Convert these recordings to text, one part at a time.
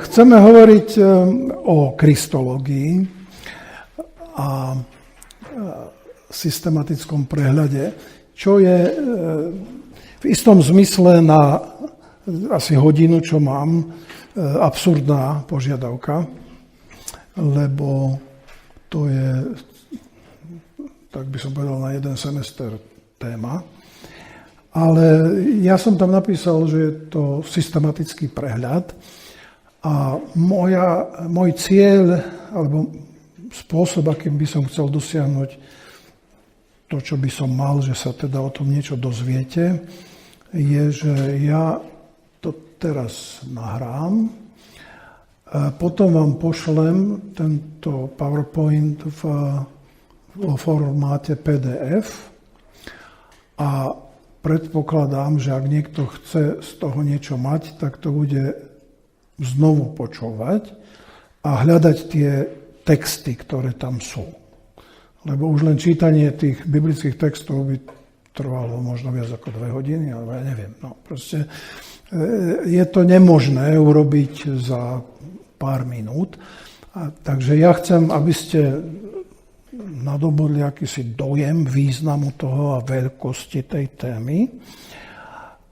Chceme hovoriť o kristológii a systematickom prehľade, čo je v istom zmysle na asi hodinu, čo mám, absurdná požiadavka, lebo to je, tak by som povedal, na jeden semester téma. Ale ja som tam napísal, že je to systematický prehľad a môj cieľ, alebo spôsob, akým by som chcel dosiahnuť to, čo by som mal, že sa teda o tom niečo dozviete, je, že ja to teraz nahrám, potom vám pošlem tento PowerPoint vo formáte PDF a predpokladám, že ak niekto chce z toho niečo mať, tak to bude znovu počúvať a hľadať tie texty, ktoré tam sú. Lebo už len čítanie tých biblických textov by trvalo možno viac ako 2 hodiny, alebo ja neviem. No, proste je to nemožné urobiť za pár minút. Takže ja chcem, aby ste nadobudli akýsi dojem významu toho a veľkosti tej témy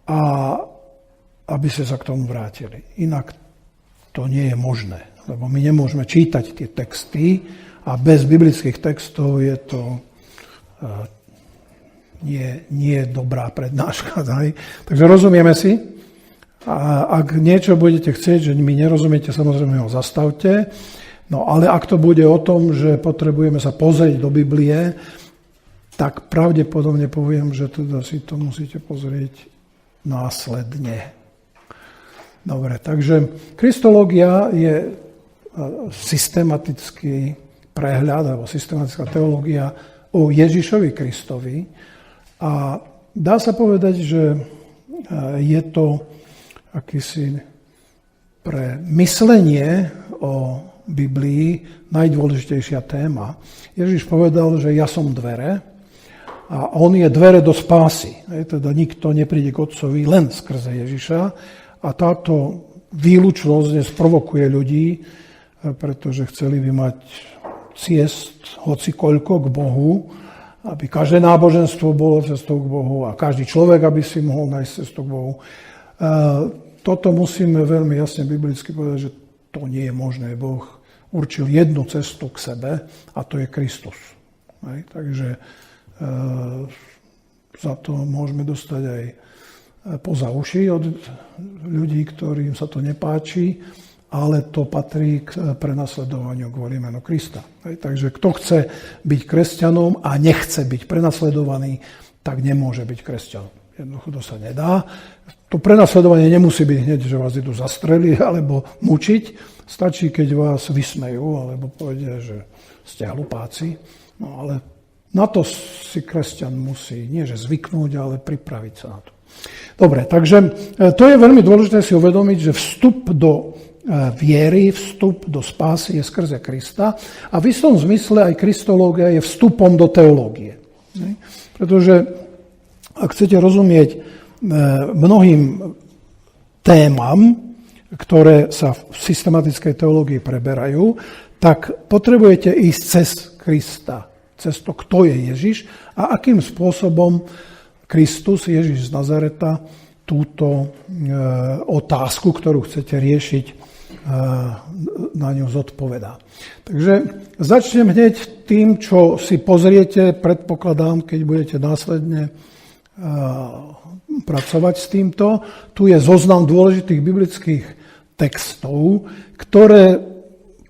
a aby ste sa k tomu vrátili. Inak to nie je možné, lebo my nemôžeme čítať tie texty a bez biblických textov je to nie je dobrá prednáška. Takže rozumieme si? A ak niečo budete chcieť, že mi nerozumiete, samozrejme ho zastavte. No ale ak to bude o tom, že potrebujeme sa pozrieť do Biblie, tak pravdepodobne poviem, že teda si to musíte pozrieť následne. Dobre, takže kristológia je systematický prehľad alebo systematická teológia o Ježišovi Kristovi a dá sa povedať, že je to akýsi pre myslenie o Biblii najdôležitejšia téma. Ježiš povedal, že ja som dvere a on je dvere do spásy. Teda nikto nepríde k Otcovi len skrze Ježiša a táto výlučnosť dnes provokuje ľudí, pretože chceli by mať ciest hocikoľko k Bohu, aby každé náboženstvo bolo cestou k Bohu a každý človek, aby si mohol nájsť cestu k Bohu. Toto musíme veľmi jasne biblicky povedať, že to nie je možné. Boh určil jednu cestu k sebe a to je Kristus. Takže za to môžeme dostať aj poza uši od ľudí, ktorým sa to nepáči, ale to patrí k prenasledovaniu kvôli menu Krista. Takže kto chce byť kresťanom a nechce byť prenasledovaný, tak nemôže byť kresťanom. Jednoducho to sa nedá. To prenasledovanie nemusí byť hneď, že vás idú zastreliť alebo mučiť. Stačí, keď vás vysmejú alebo povedia, že ste hlupáci. No ale na to si kresťan musí nie že zvyknúť, ale pripraviť sa na to. Dobre, takže to je veľmi dôležité si uvedomiť, že vstup do viery, vstup do spásy je skrze Krista a v istom zmysle aj kristológia je vstupom do teológie. Pretože ak chcete rozumieť mnohým témam, ktoré sa v systematickej teológii preberajú, tak potrebujete ísť cez Krista, cez to, kto je Ježiš a akým spôsobom Kristus, Ježiš z Nazareta, túto otázku, ktorú chcete riešiť, na ňu zodpovedá. Takže začnem hneď tým, čo si pozriete, predpokladám, keď budete následne pracovať s týmto. Tu je zoznam dôležitých biblických textov, ktoré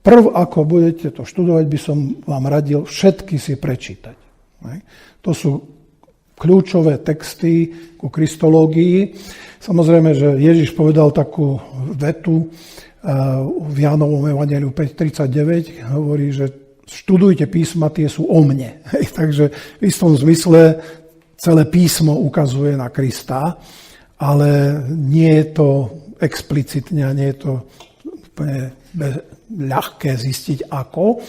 ako budete to študovať, by som vám radil všetky si prečítať. To sú kľúčové texty ku kristológii. Samozrejme, že Ježiš povedal takú vetu v Jánovom evanjeliu 5.39, hovorí, že študujte písma, tie sú o mne. Takže v istom zmysle celé písmo ukazuje na Krista, ale nie je to explicitne a nie je to úplne ľahké zistiť ako,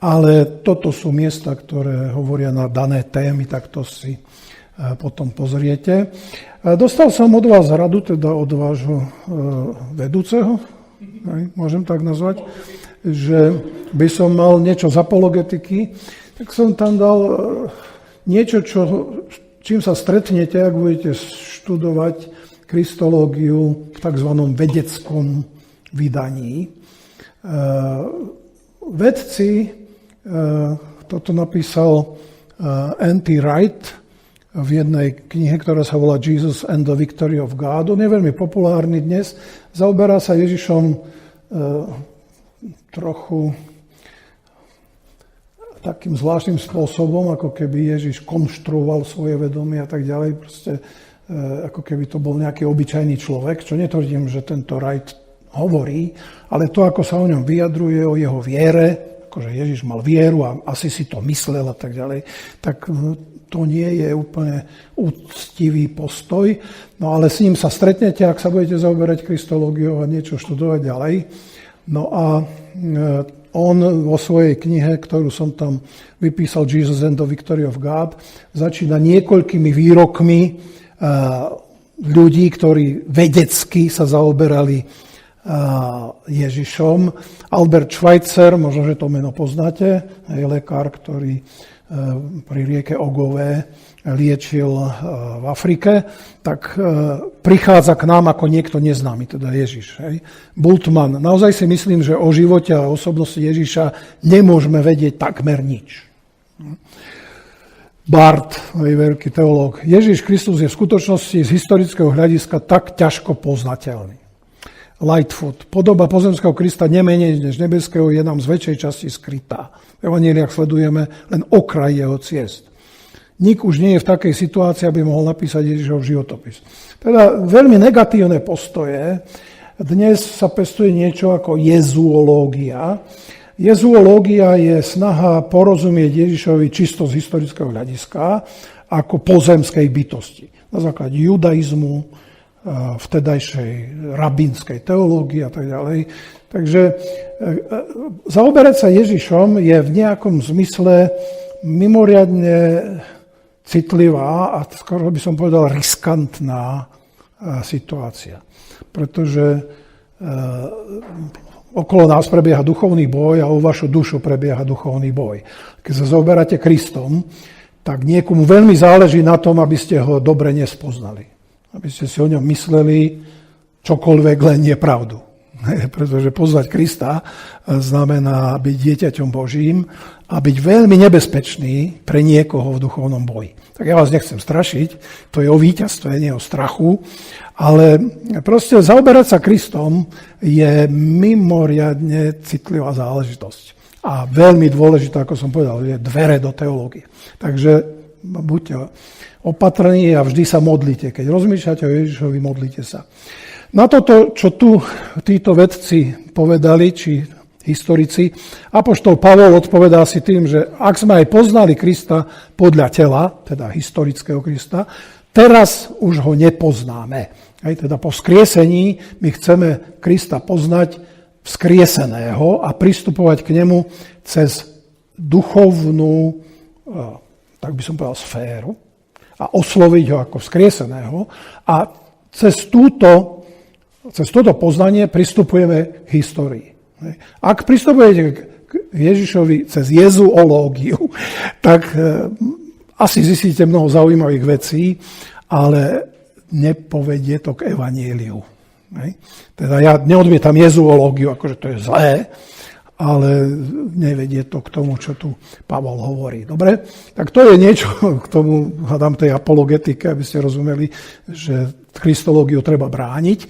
ale toto sú miesta, ktoré hovoria na dané témy, tak to si potom pozriete. Dostal som od vás radu, teda od vášho vedúceho, môžem tak nazvať, že by som mal niečo z apologetiky, tak som tam dal niečo, čím sa stretnete, ak budete študovať kristológiu v tzv. Vedeckom vydaní. Vedci, toto napísal N.T. Wright v jednej knihe, ktorá sa volá Jesus and the Victory of God. On je veľmi populárny dnes. Zaoberá sa Ježišom trochu takým zvláštnym spôsobom, ako keby Ježiš konštruoval svoje vedomie a tak ďalej. Proste ako keby to bol nejaký obyčajný človek, čo netvrdím, že tento Wright hovorí, ale to, ako sa o ňom vyjadruje, o jeho viere, akože Ježiš mal vieru a asi si to myslel a tak ďalej, tak to nie je úplne úctivý postoj. No ale s ním sa stretnete, ak sa budete zaoberať kristológiou a niečo študovať ďalej. No a on vo svojej knihe, ktorú som tam vypísal, Jesus and the Victory of God, začína niekoľkými výrokmi ľudí, ktorí vedecky sa zaoberali Ježišom. Albert Schweitzer, možno, že to meno poznáte, je lekár, ktorý pri rieke Ogové liečil v Afrike, tak prichádza k nám ako niekto neznámy, teda Ježiš. Hej. Bultmann, naozaj si myslím, že o živote a osobnosti Ježiša nemôžeme vedieť takmer nič. Barth, veľký teológ. Ježiš Kristus je v skutočnosti z historického hľadiska tak ťažko poznateľný. Lightfoot. Podoba pozemského Krista nemenej než nebeského je nám z väčšej časti skrytá. V evanjeliách sledujeme len okraj jeho ciest. Nik už nie je v takej situácii, aby mohol napísať Ježišov životopis. Teda veľmi negatívne postoje. Dnes sa pestuje niečo ako jezuológia. Jezuológia je snaha porozumieť Ježišovi čisto z historického hľadiska ako pozemskej bytosti. Na základe judaizmu, vtedajšej rabínskej teológie a tak ďalej. Takže zaoberať sa Ježišom je v nejakom zmysle mimoriadne citlivá a skoro by som povedal riskantná situácia. Pretože okolo nás prebieha duchovný boj a o vašu dušu prebieha duchovný boj. Keď sa zaoberáte Kristom, tak niekomu veľmi záleží na tom, aby ste ho dobre nespoznali. Aby ste si o ňom mysleli čokoľvek, len nie pravdu. Pretože poznať Krista znamená byť dieťaťom Božím a byť veľmi nebezpečný pre niekoho v duchovnom boji. Tak ja vás nechcem strašiť, to je o víťazstve, nie o strachu, ale proste zaoberať sa Kristom je mimoriadne citlivá záležitosť. A veľmi dôležitá, ako som povedal, je dvere do teológie. Takže buďte opatrní a vždy sa modlite. Keď rozmýšľate o Ježišovi, modlite sa. Na toto, čo tu títo vedci povedali, či historici, apoštol Pavol odpovedá si tým, že ak sme aj poznali Krista podľa tela, teda historického Krista, teraz už ho nepoznáme. Hej, teda po vzkriesení my chceme Krista poznať vzkrieseného a pristupovať k nemu cez duchovnú, tak by som povedal, sféru a osloviť ho ako vzkrieseného a cez toto poznanie pristupujeme k histórii. Ak pristupujete k Ježišovi cez jezuológiu, tak asi zistíte mnoho zaujímavých vecí, ale nepovedie to k evanjeliu. Teda ja neodmietam jezuológiu, akože to je zlé, ale nevedie to k tomu, čo tu Pavol hovorí. Dobre? Tak to je niečo k tomu, hádam, tej apologetike, aby ste rozumeli, že kristológiu treba brániť.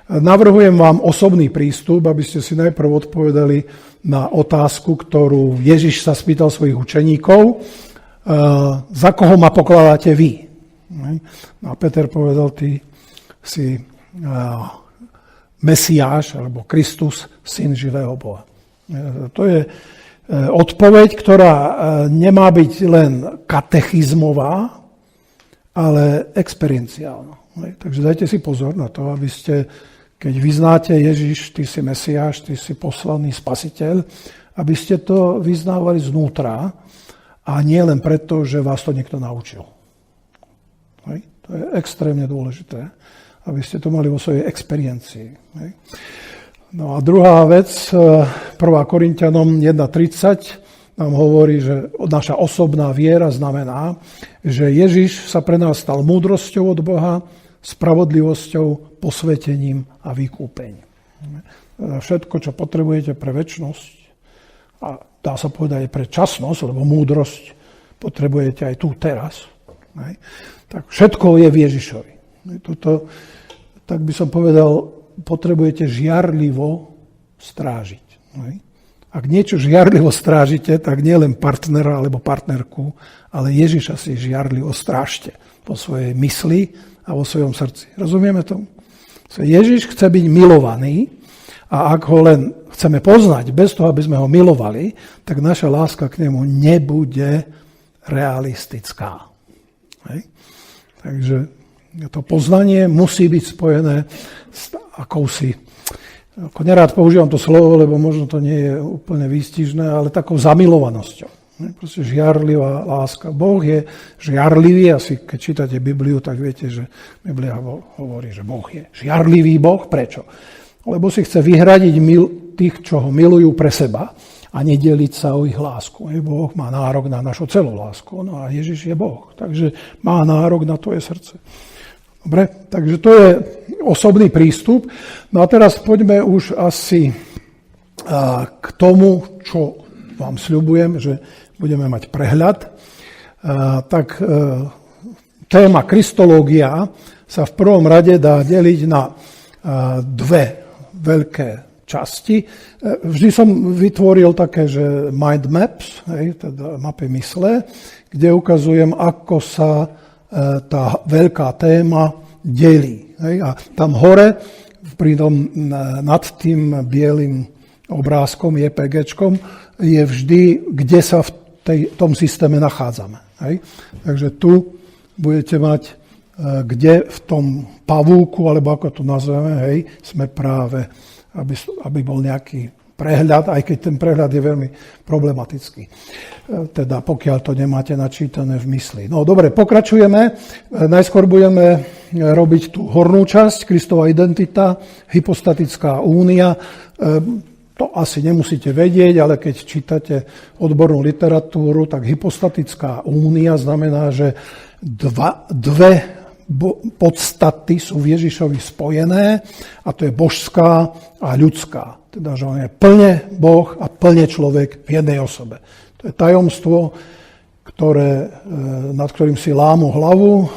Navrhujem vám osobný prístup, aby ste si najprv odpovedali na otázku, ktorú Ježiš sa spýtal svojich učeníkov. Za koho ma pokladáte vy? A Peter povedal, ty si Mesiáš, alebo Kristus, syn živého Boha. To je odpoveď, ktorá nemá byť len katechizmová, ale experienciálna. Takže dajte si pozor na to, aby ste, keď vyznáte Ježiš, ty si Mesiáš, ty si poslaný spasiteľ, aby ste to vyznávali znútra a nie len preto, že vás to niekto naučil. To je extrémne dôležité, aby ste to mali vo svojej experiencii. Hej. No a druhá vec, 1. Korinťanom 1.30 nám hovorí, že naša osobná viera znamená, že Ježiš sa pre nás stal múdrosťou od Boha, spravodlivosťou, posvetením a vykúpením. Všetko, čo potrebujete pre večnosť, a dá sa povedať aj pre časnosť, lebo múdrosť potrebujete aj tu, teraz. Tak všetko je v Ježišovi. Toto, tak by som povedal, potrebujete žiarlivo strážiť. Ak niečo žiarlivo strážite, tak nie len partnera alebo partnerku, ale Ježiša si žiarlivo strážte vo svojej mysli a vo svojom srdci. Rozumieme tomu? Ježiš chce byť milovaný a ak ho len chceme poznať bez toho, aby sme ho milovali, tak naša láska k nemu nebude realistická. Hej? Takže to poznanie musí byť spojené s akousi, ako nerád používam to slovo, lebo možno to nie je úplne výstižné, ale takou zamilovanosťou. Proste žiarlivá láska. Boh je žiarlivý, asi keď čítate Bibliu, tak viete, že Biblia hovorí, že Boh je žiarlivý Boh. Prečo? Lebo si chce vyhradiť tých, čo ho milujú pre seba a nedeliť sa o ich lásku. Boh má nárok na našu celú lásku, no a Ježiš je Boh, takže má nárok na tvoje srdce. Dobre, takže to je osobný prístup. No a teraz poďme už asi k tomu, čo vám sľubujem, že budeme mať prehľad. Téma kristológia sa v prvom rade dá deliť na dve veľké časti. Vždy som vytvoril také, že mind maps, teda mapy mysle, kde ukazujem, ako sa tá veľká téma delí. A tam hore, nad tým bielým obrázkom, JPG-čkom, je vždy, kde sa v tom systéme nachádzame. Takže tu budete mať, kde v tom pavúku, alebo ako to nazveme, sme práve, aby bol nejaký prehľad, aj keď ten prehľad je veľmi problematický. Teda pokiaľ to nemáte načítané v mysli. No dobre, pokračujeme. Najskôr budeme robiť tú hornú časť, Kristova identita, hypostatická únia. To asi nemusíte vedieť, ale keď čítate odbornú literatúru, tak hypostatická únia znamená, že dve podstaty sú v Ježišovi spojené a to je božská a ľudská. Teda, že on je plne Boh a plne človek v jednej osobe. To je tajomstvo, nad ktorým si lámu hlavu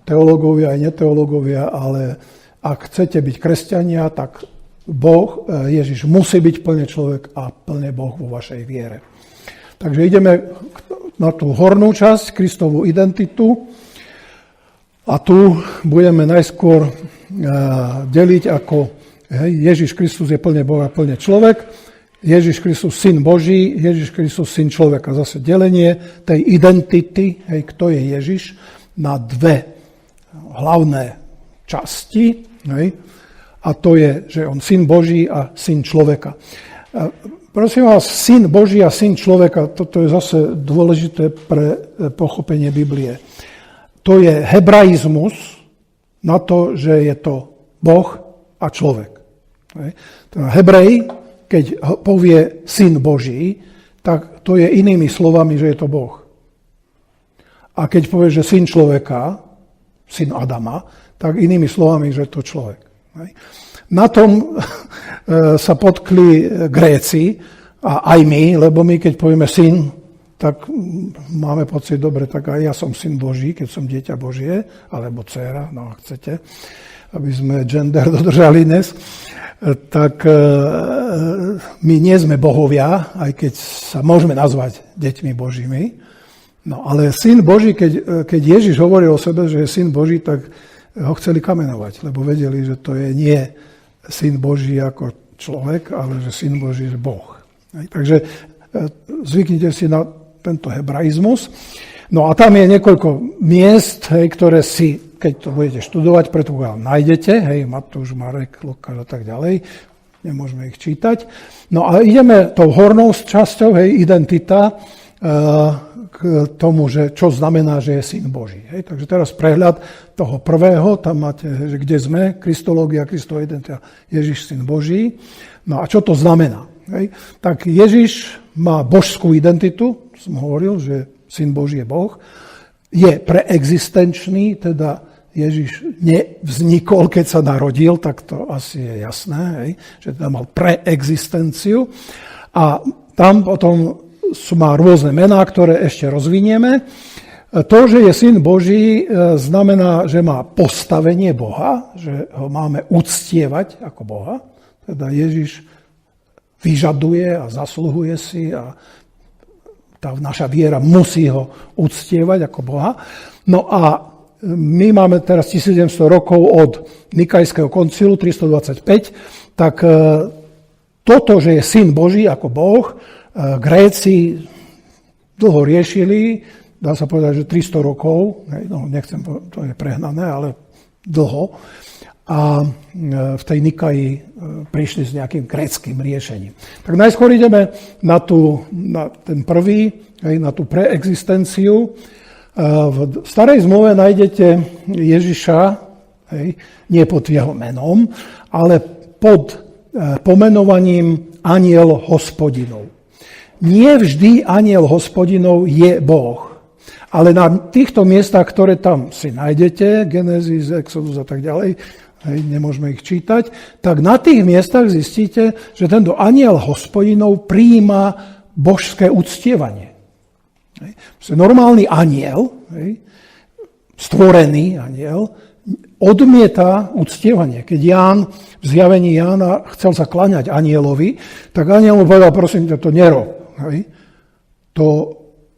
teológovia aj neteológovia, ale ak chcete byť kresťania, tak Boh, Ježiš musí byť plne človek a plne Boh vo vašej viere. Takže ideme na tú hornú časť, Kristovú identitu. A tu budeme najskôr deliť ako Ježiš Kristus je plne Boh a plne človek, Ježiš Kristus syn Boží, Ježiš Kristus syn človeka. Zase delenie tej identity, kto je Ježiš, na dve hlavné časti. A to je, že on syn Boží a syn človeka. Prosím vás, syn Boží a syn človeka, toto je zase dôležité pre pochopenie Biblie. To je hebraizmus na to, že je to Boh a človek. Hebrej, keď povie syn Boží, tak to je inými slovami, že je to Boh. A keď povie, že syn človeka, syn Adama, tak inými slovami, že je to človek. Na tom sa potkli Gréci a aj my, lebo my, keď povieme syn, tak máme pocit, dobre, tak aj ja som syn Boží, keď som dieťa Božie, alebo dcéra, no ak chcete, aby sme gender dodržali dnes, tak my nie sme bohovia, aj keď sa môžeme nazvať deťmi Božími. No ale syn Boží, keď Ježiš hovoril o sebe, že je syn Boží, tak ho chceli kamenovať, lebo vedeli, že to je nie syn Boží ako človek, ale že syn Boží je Boh. Takže zvyknite si na tento hebraizmus. No a tam je niekoľko miest, ktoré si, keď to budete študovať, predpokladám, nájdete, Matúš, Marek, Lukáš a tak ďalej. Nemôžeme ich čítať. No a ideme tou hornou časťou, identita, k tomu, že čo znamená, že je Syn Boží. Hej? Takže teraz prehľad toho prvého, tam máte, že kde sme, Kristológia, Kristova identita, Ježiš Syn Boží. No a čo to znamená? Hej? Tak Ježiš má božskú identitu, som hovoril, že Syn Boží je Boh, je preexistenčný, teda Ježiš nevznikol, keď sa narodil, tak to asi je jasné, hej? Že teda mal preexistenciu. A tam potom má rôzne mená, ktoré ešte rozvinieme. To, že je Syn Boží, znamená, že má postavenie Boha, že ho máme uctievať ako Boha. Teda Ježiš vyžaduje a zasluhuje si a tá naša viera musí ho uctievať ako Boha. No a my máme teraz 1700 rokov od Nikajského koncilu 325, tak toto, že je Syn Boží ako Boh, Gréci dlho riešili, dá sa povedať, že 300 rokov, no nechcem, to je prehnané, ale dlho. A v tej Nikaji prišli s nejakým gréckym riešením. Tak najskôr ideme na ten prvý, na tú preexistenciu. V Starej zmluve nájdete Ježiša, nie pod jeho menom, ale pod pomenovaním Anjel Hospodinov. Nie vždy Anjel Hospodinov je Boh, ale na týchto miestach, ktoré tam si nájdete, Genesis, Exodus a tak ďalej, nemôžeme ich čítať, tak na tých miestach zistíte, že tento Anjel Hospodinov prijíma božské uctievanie. Normálny anjel, stvorený anjel, odmieta uctievanie. Keď Ján v zjavení Jána chcel sa kláňať anjelovi, tak anjel mu povedal, prosím ťa, to nerob. To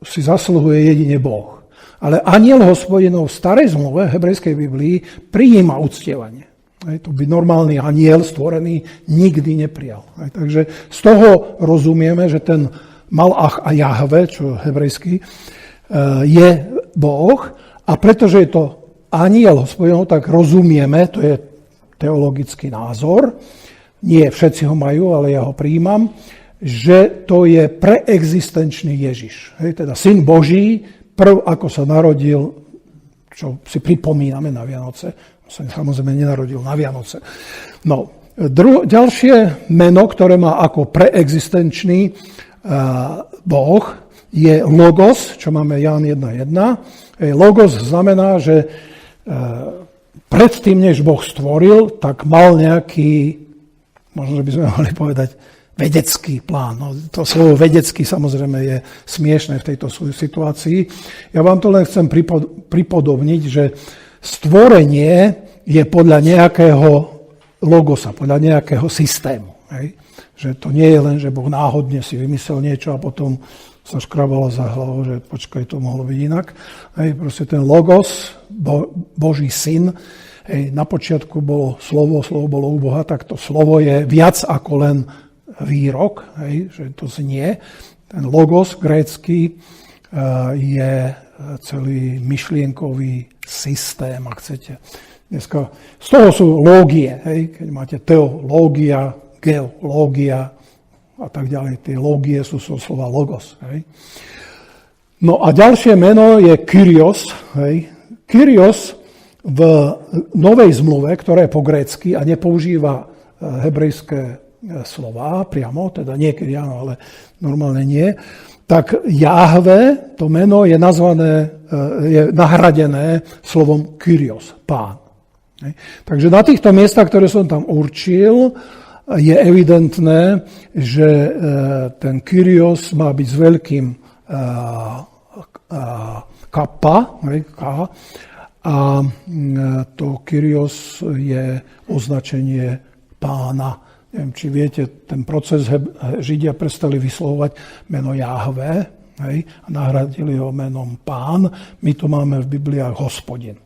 si zasluhuje jedine Boh. Ale anjel Hospodinov v Starej zmluve, v hebrejskej Biblii, prijíma uctievanie. To by normálny anjel stvorený nikdy neprijal. Takže z toho rozumieme, že ten Malach a Jahve, čo hebrejský, je Boh. A pretože je to anjel Hospodinov, tak rozumieme, to je teologický názor, nie všetci ho majú, ale ja ho prijímam, že to je preexistenčný Ježiš. Teda Syn Boží, prv ako sa narodil, čo si pripomíname na Vianoce, sa samozrejme nenarodil na Vianoce. No, ďalšie meno, ktoré má ako preexistenčný Boh, je Logos, čo máme Ján 1.1. Logos znamená, že predtým, než Boh stvoril, tak mal nejaký, možno, že by sme mohli povedať, vedecký plán. No, to slovo vedecký samozrejme je smiešné v tejto situácii. Ja vám to len chcem pripodobniť, že stvorenie je podľa nejakého logosa, podľa nejakého systému. Hej? Že to nie je len, že Boh náhodne si vymyslel niečo a potom sa škrabalo za hlavou, že počkaj, to mohlo byť inak. Hej? Proste ten logos, Boží syn, hej, na počiatku bolo slovo bolo u Boha, tak to slovo je viac ako len výrok, hej, že to znie. Ten logos grécky je celý myšlienkový systém, ak chcete. Dneska, z toho sú lógie, hej, keď máte teológia, geológia a tak ďalej. Tie lógie sú slova logos. Hej. No a ďalšie meno je Kyrios. Hej. Kyrios v Novej zmluve, ktorá je po grécky a nepoužíva hebrejské slová priamo, teda niekedy áno, ale normálne nie, tak Jahve, to meno je nazvané, je nahradené slovom Kyrios, pán. Takže na týchto miestach, ktoré som tam určil, je evidentné, že ten Kyrios má byť s veľkým kappa, a to Kyrios je označenie pána. Neviem, či viete, ten proces Židia prestali vyslovovať meno Jahve, hej, a nahradili ho menom Pán. My to máme v Bibliách Hospodin.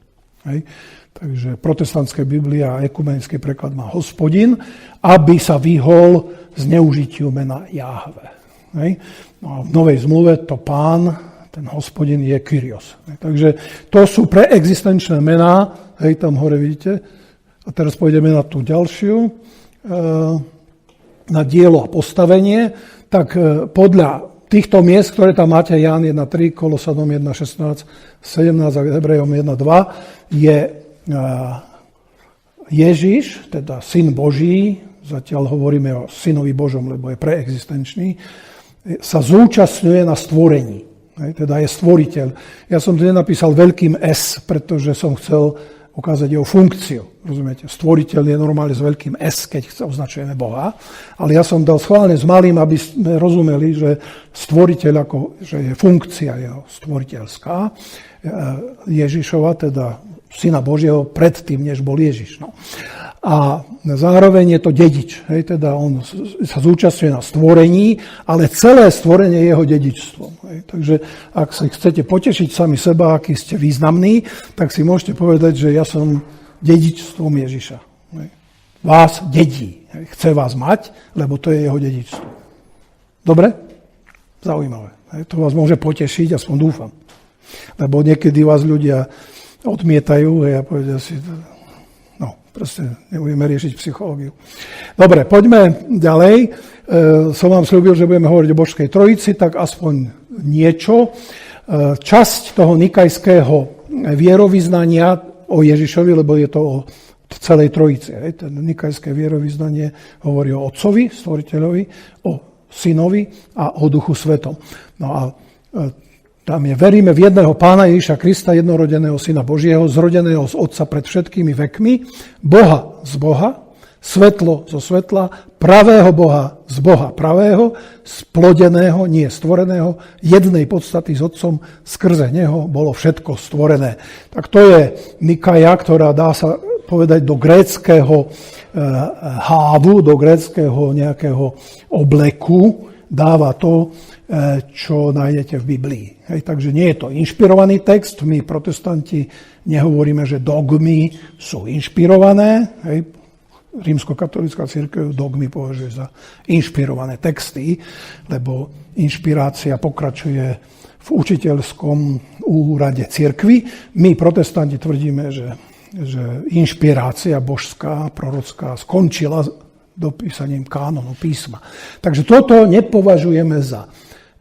Hej. Takže protestantské Biblia a ekumenický preklad má Hospodin, aby sa vyhol zneužitiu mena Jahve. Hej. No a v Novej zmluve to Pán, ten Hospodin je Kyrios. Hej. Takže to sú preexistenčné mená, hej, tam hore vidíte. A teraz pôjdeme na tú ďalšiu, na dielo a postavenie, tak podľa týchto miest, ktoré tam máte, Ján 1.3, Kolosanom 1.16, 17 a Hebrejom 1.2, je Ježiš, teda Syn Boží, zatiaľ hovoríme o Synovi Božom, lebo je preexistenčný, sa zúčastňuje na stvorení. Teda je stvoriteľ. Ja som to nenapísal veľkým S, pretože som chcel ukázať jeho funkciu. Rozumiete? Stvoriteľ je normálne s veľkým S, keď označujeme Boha. Ale ja som dal schválne s malým, aby sme rozumeli, že stvoriteľ, že je funkcia jeho stvoriteľská. Ježišova, teda Syna Božieho, predtým, než bol Ježiš. No. A zároveň je to dedič. Hej, teda on sa zúčastňuje na stvorení, ale celé stvorenie je jeho dedičstvom. Hej. Takže ak sa chcete potešiť sami seba, aký ste významní, tak si môžete povedať, že ja som dedičstvom Ježiša. Hej. Vás dedí. Hej. Chce vás mať, lebo to je jeho dedičstvo. Dobre? Zaujímavé. Hej. To vás môže potešiť, aspoň dúfam. Lebo niekedy vás ľudia odmietajú a povedia si... Proste nebudeme riešiť psychológiu. Dobre, poďme ďalej. Som vám slúbil, že budeme hovoriť o Božskej Trojici, tak aspoň niečo. Časť toho nikajského vierovyznania o Ježišovi, lebo je to o celej Trojici. Ten nikajské vierovyznanie hovorí o Otcovi, Stvoriteľovi, o Synovi a o Duchu Svetom. No a tam je, veríme v jedného Pána Ježiša Krista, jednorodeného Syna Božieho, zrodeného z Otca pred všetkými vekmi, Boha z Boha, svetlo zo svetla, pravého Boha z Boha pravého, splodeného, nie stvoreného, jednej podstaty s Otcom, skrze neho bolo všetko stvorené. Tak to je Nikaja, ktorá dá sa povedať do gréckeho hávu, do gréckeho nejakého obleku, dáva to, čo nájdete v Biblii. Hej, takže nie je to inšpirovaný text. My, protestanti, nehovoríme, že dogmy sú inšpirované. Hej, rímskokatolícka cirkev dogmy považuje za inšpirované texty, lebo inšpirácia pokračuje v učiteľskom úrade cirkvi. My, protestanti, tvrdíme, že inšpirácia božská, prorocká skončila dopísaním kánonu písma. Takže toto nepovažujeme za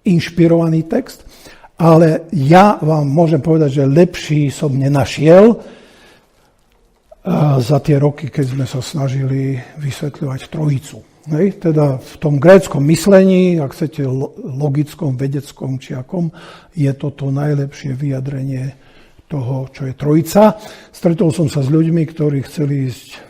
inšpirovaný text, ale ja vám môžem povedať, že lepší som nenašiel za tie roky, keď sme sa snažili vysvetľovať Trojicu. Hej? Teda v tom gréckom myslení, ak chcete logickom, vedeckom či akom, je toto najlepšie vyjadrenie toho, čo je Trojica. Stretol som sa s ľuďmi, ktorí chceli ísť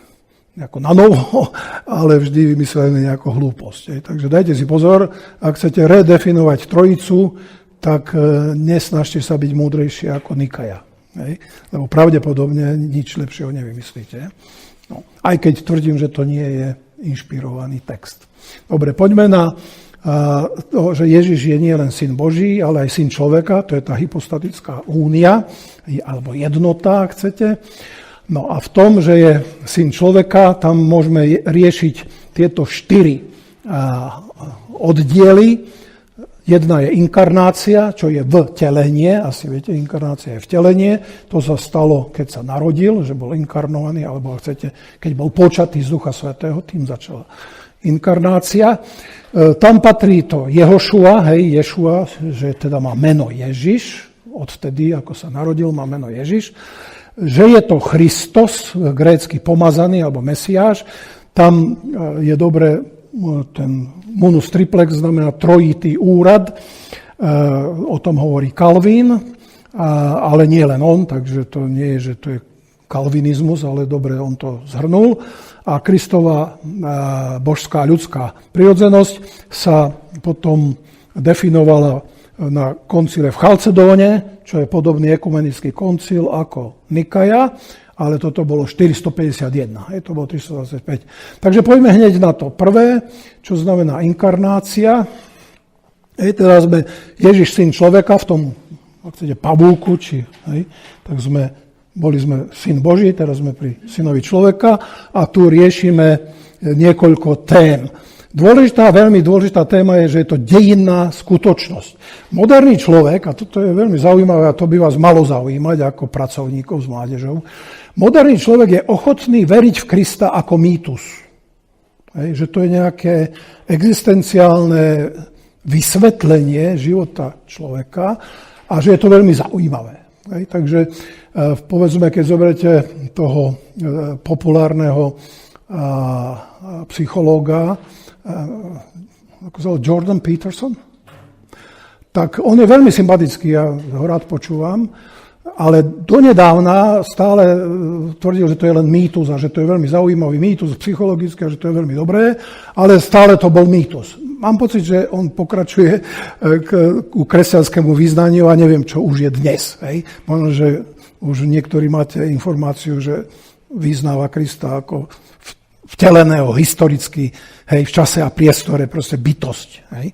nejako na novo, ale vždy vymyslené nejakú hlúposť. Takže dajte si pozor, ak chcete redefinovať Trojicu, tak nesnažte sa byť múdrejšie ako Nikaja. Lebo pravdepodobne nič lepšieho nevymyslíte. No, aj keď tvrdím, že to nie je inšpirovaný text. Dobre, poďme na to, že Ježiš je nie len Syn Boží, ale aj Syn človeka, to je tá hypostatická únia, alebo jednota, ak chcete. No a v tom, že je Syn človeka, tam môžeme riešiť tieto 4 oddiely. Jedna je inkarnácia, čo je vtelenie. Asi viete, inkarnácia je vtelenie. To sa stalo, keď sa narodil, že bol inkarnovaný, alebo ak chcete, keď bol počatý z Ducha Svätého, tým začala inkarnácia. Tam patrí to Jehošua, Ješua, že teda má meno Ježiš. Odtedy, ako sa narodil, má meno Ježiš. Že je to Christos, grécky pomazaný, alebo Mesiáš. Tam je dobre, ten munus triplex znamená trojitý úrad. O tom hovorí Kalvín, ale nie len on, takže to nie je, že to je kalvinizmus, ale dobre on to zhrnul. A Kristova božská ľudská prirodzenosť sa potom definovala na koncile v Chalcedóne, čo je podobný ekumenický koncil ako Nikaja, ale toto bolo 451, to bolo 325. Takže poďme hneď na to prvé, čo znamená inkarnácia. Teraz sme Ježiš, Syn človeka, v tom, ak chcete, pavúku, tak boli sme Syn Boží, teraz sme pri Synovi človeka a tu riešime niekoľko tém. Veľmi dôležitá téma je, že je to dejinná skutočnosť. Moderný človek, a toto je veľmi zaujímavé, a to by vás malo zaujímať ako pracovníkov s mládežou, moderný človek je ochotný veriť v Krista ako mýtus. Že to je nejaké existenciálne vysvetlenie života človeka a že je to veľmi zaujímavé. Hej, takže povedzme, keď zoberete toho populárneho psychológa, ako sa volá, Jordan Peterson, tak on je veľmi sympatický, ja ho rád počúvam, ale donedávna stále tvrdil, že to je len mýtus a že to je veľmi zaujímavý mýtus psychologický a že to je veľmi dobré, ale stále to bol mýtus. Mám pocit, že on pokračuje ku kresťanskému význaniu a neviem, čo už je dnes. Hej. Možno, že už niektorí máte informáciu, že vyznáva Krista ako vteleného historicky, hej, v čase a priestore, proste bytosť. Hej.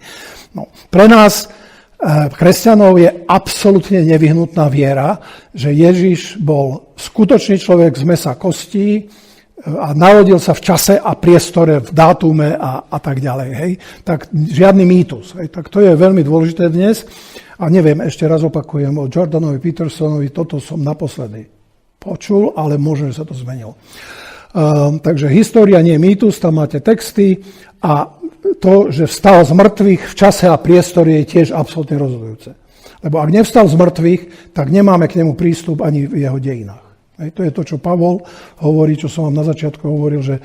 No, pre nás kresťanov je absolútne nevyhnutná viera, že Ježiš bol skutočný človek z mäsa kostí a narodil sa v čase a priestore, v dátume a tak ďalej. Hej. Tak žiadny mýtus. Hej. Tak to je veľmi dôležité dnes. A neviem, ešte raz opakujem o Jordanovi Petersonovi, toto som naposledy počul, ale možno, že sa to zmenilo. Takže história nie je mýtus, tam máte texty a to, že vstal z mŕtvych v čase a priestore je tiež absolútne rozhodujúce. Lebo ak nevstal z mŕtvych, tak nemáme k nemu prístup ani v jeho dejinách. Hej, to je to, čo Pavol hovorí, čo som vám na začiatku hovoril, že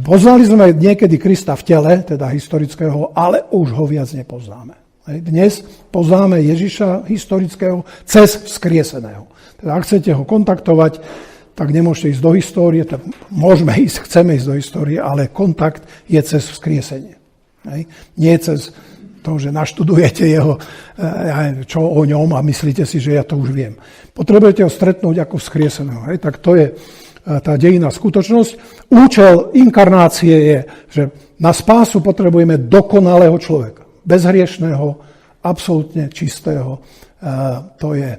poznali sme niekedy Krista v tele, teda historického, ale už ho viac nepoznáme. Hej, dnes poznáme Ježiša historického cez vzkrieseného. Teda ak chcete ho kontaktovať, tak nemôžete ísť do histórie, tak môžeme ísť, chceme ísť do histórie, ale kontakt je cez vzkriesenie. Hej. Nie cez to, že naštudujete jeho, čo o ňom a myslíte si, že ja to už viem. Potrebujete ho stretnúť ako vzkrieseného. Hej. Tak to je tá dejinná skutočnosť. Účel inkarnácie je, že na spásu potrebujeme dokonalého človeka. Bezhriešného, absolútne čistého. To je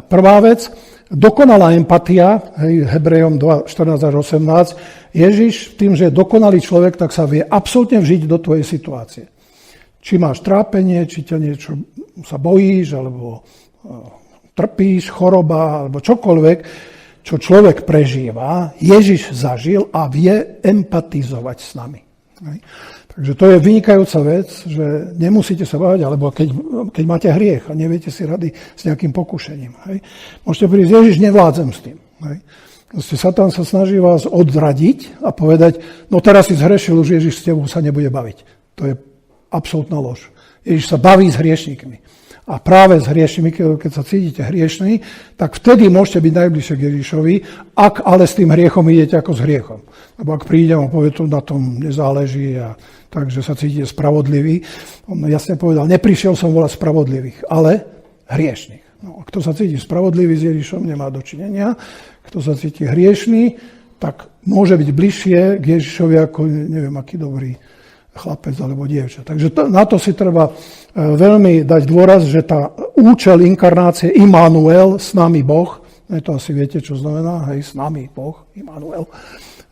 prvá vec. Dokonalá empatia, hej, Hebrejom 2, 14 až 18, Ježiš tým, že je dokonalý človek, tak sa vie absolútne vžiť do tvojej situácie. Či máš trápenie, či ťa niečo sa bojíš, alebo trpíš, choroba, alebo čokoľvek, čo človek prežíva, Ježiš zažil a vie empatizovať s nami. Hej. Takže to je vynikajúca vec, že nemusíte sa báť, alebo keď máte hriech a neviete si rady s nejakým pokušením. Hej. Môžete prísť, Ježiš, nevládzem s tým. Hej. Satan sa snaží vás odradiť a povedať, no teraz si zhrešil, už Ježiš s tebou sa nebude baviť. To je absolútna lož. Ježiš sa baví s hriešníkmi. A práve s hriešníkmi, keď sa cítite hriešní, tak vtedy môžete byť najbližšie k Ježišovi, ak ale s tým hriechom idete ako s hriechom. Lebo ak prídem a povie, to na tom nezáleží a takže sa cítite spravodlivý. On jasne povedal, neprišiel som volať spravodlivých, ale hriešných. No, a kto sa cíti spravodlivý s Ježišom, nemá dočinenia. Kto sa cíti hriešný, tak môže byť bližšie k Ježišovi ako neviem, aký dobrý chlapec alebo dievča. Takže na to si treba veľmi dať dôraz, že tá účel inkarnácie Immanuel, s nami Boh, to asi viete, čo znamená, hej, s nami Boh, Immanuel,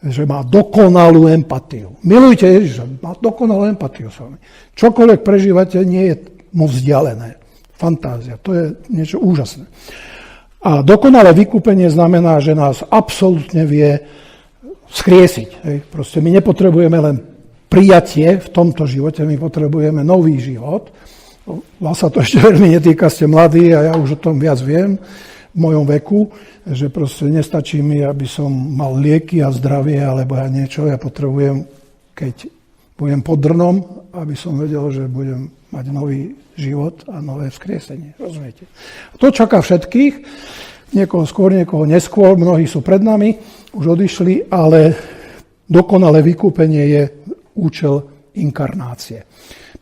že má dokonalú empatiu. Milujte Ježiša, má dokonalú empatiu s vami. Čokoľvek prežívate, nie je mu vzdialené. Fantázia, to je niečo úžasné. A dokonalé vykúpenie znamená, že nás absolútne vie vzkriesiť. Hej. Proste my nepotrebujeme len prijatie v tomto živote, my potrebujeme nový život. Vás sa to ešte veľmi netýka, ste mladí a ja už o tom viac viem v mojom veku, že proste nestačí mi, aby som mal lieky a zdravie alebo ja niečo. Ja potrebujem, keď budem pod drnom, aby som vedel, že budem mať nový život a nové vzkriesenie. Rozumiete? To čaká všetkých, niekoho skôr, niekoho neskôr, mnohí sú pred nami, už odišli, ale dokonalé vykúpenie je účel inkarnácie.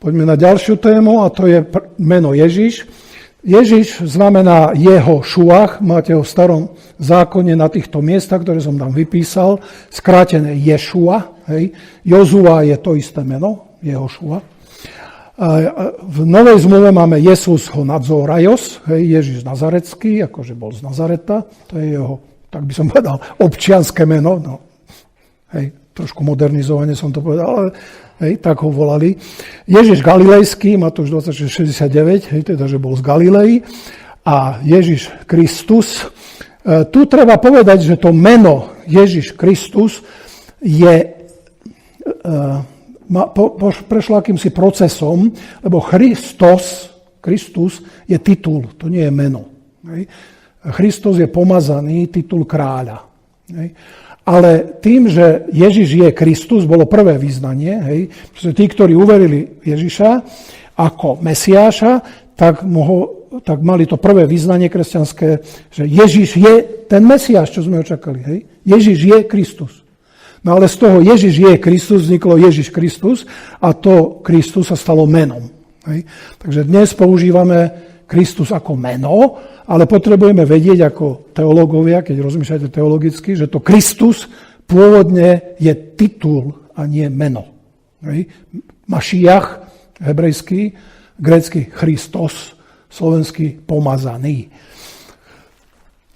Poďme na ďalšiu tému a to je meno Ježiš. Ježiš znamená jeho šuach, máte ho v starom zákone na týchto miestach, ktoré som tam vypísal, skrátené Ješua. Hej. Jozua je to isté meno, jeho šua. V Novej zmluve máme Jesus ho nadzorajos, Ježiš Nazarecký, akože bol z Nazareta, to je jeho, tak by som povedal, občianske meno, no. Hej. Trošku modernizovane som to povedal, ale hej, tak ho volali. Ježiš Galilejský, Matúš 26:69, hej, teda, že bol z Galilei. A Ježiš Kristus. Tu treba povedať, že to meno Ježiš Kristus je prešlo akýmsi procesom, lebo Kristus je titul, to nie je meno. Hej. Kristus je pomazaný, titul kráľa. Hej. Ale tým, že Ježiš je Kristus, bolo prvé vyznanie, hej, že tí, ktorí uverili Ježiša ako Mesiáša, tak mali to prvé vyznanie kresťanské, že Ježiš je ten Mesiáš, čo sme očakali. Hej. Ježiš je Kristus. No ale z toho Ježiš je Kristus vzniklo Ježiš Kristus a to Kristus sa stalo menom. Hej. Takže dnes používame Kristus ako meno, ale potrebujeme vedieť ako teológovia, keď rozmýšľate teologicky, že to Kristus pôvodne je titul a nie meno. Hej. Mašiach, hebrejský, grécky Christos, slovenský pomazaný.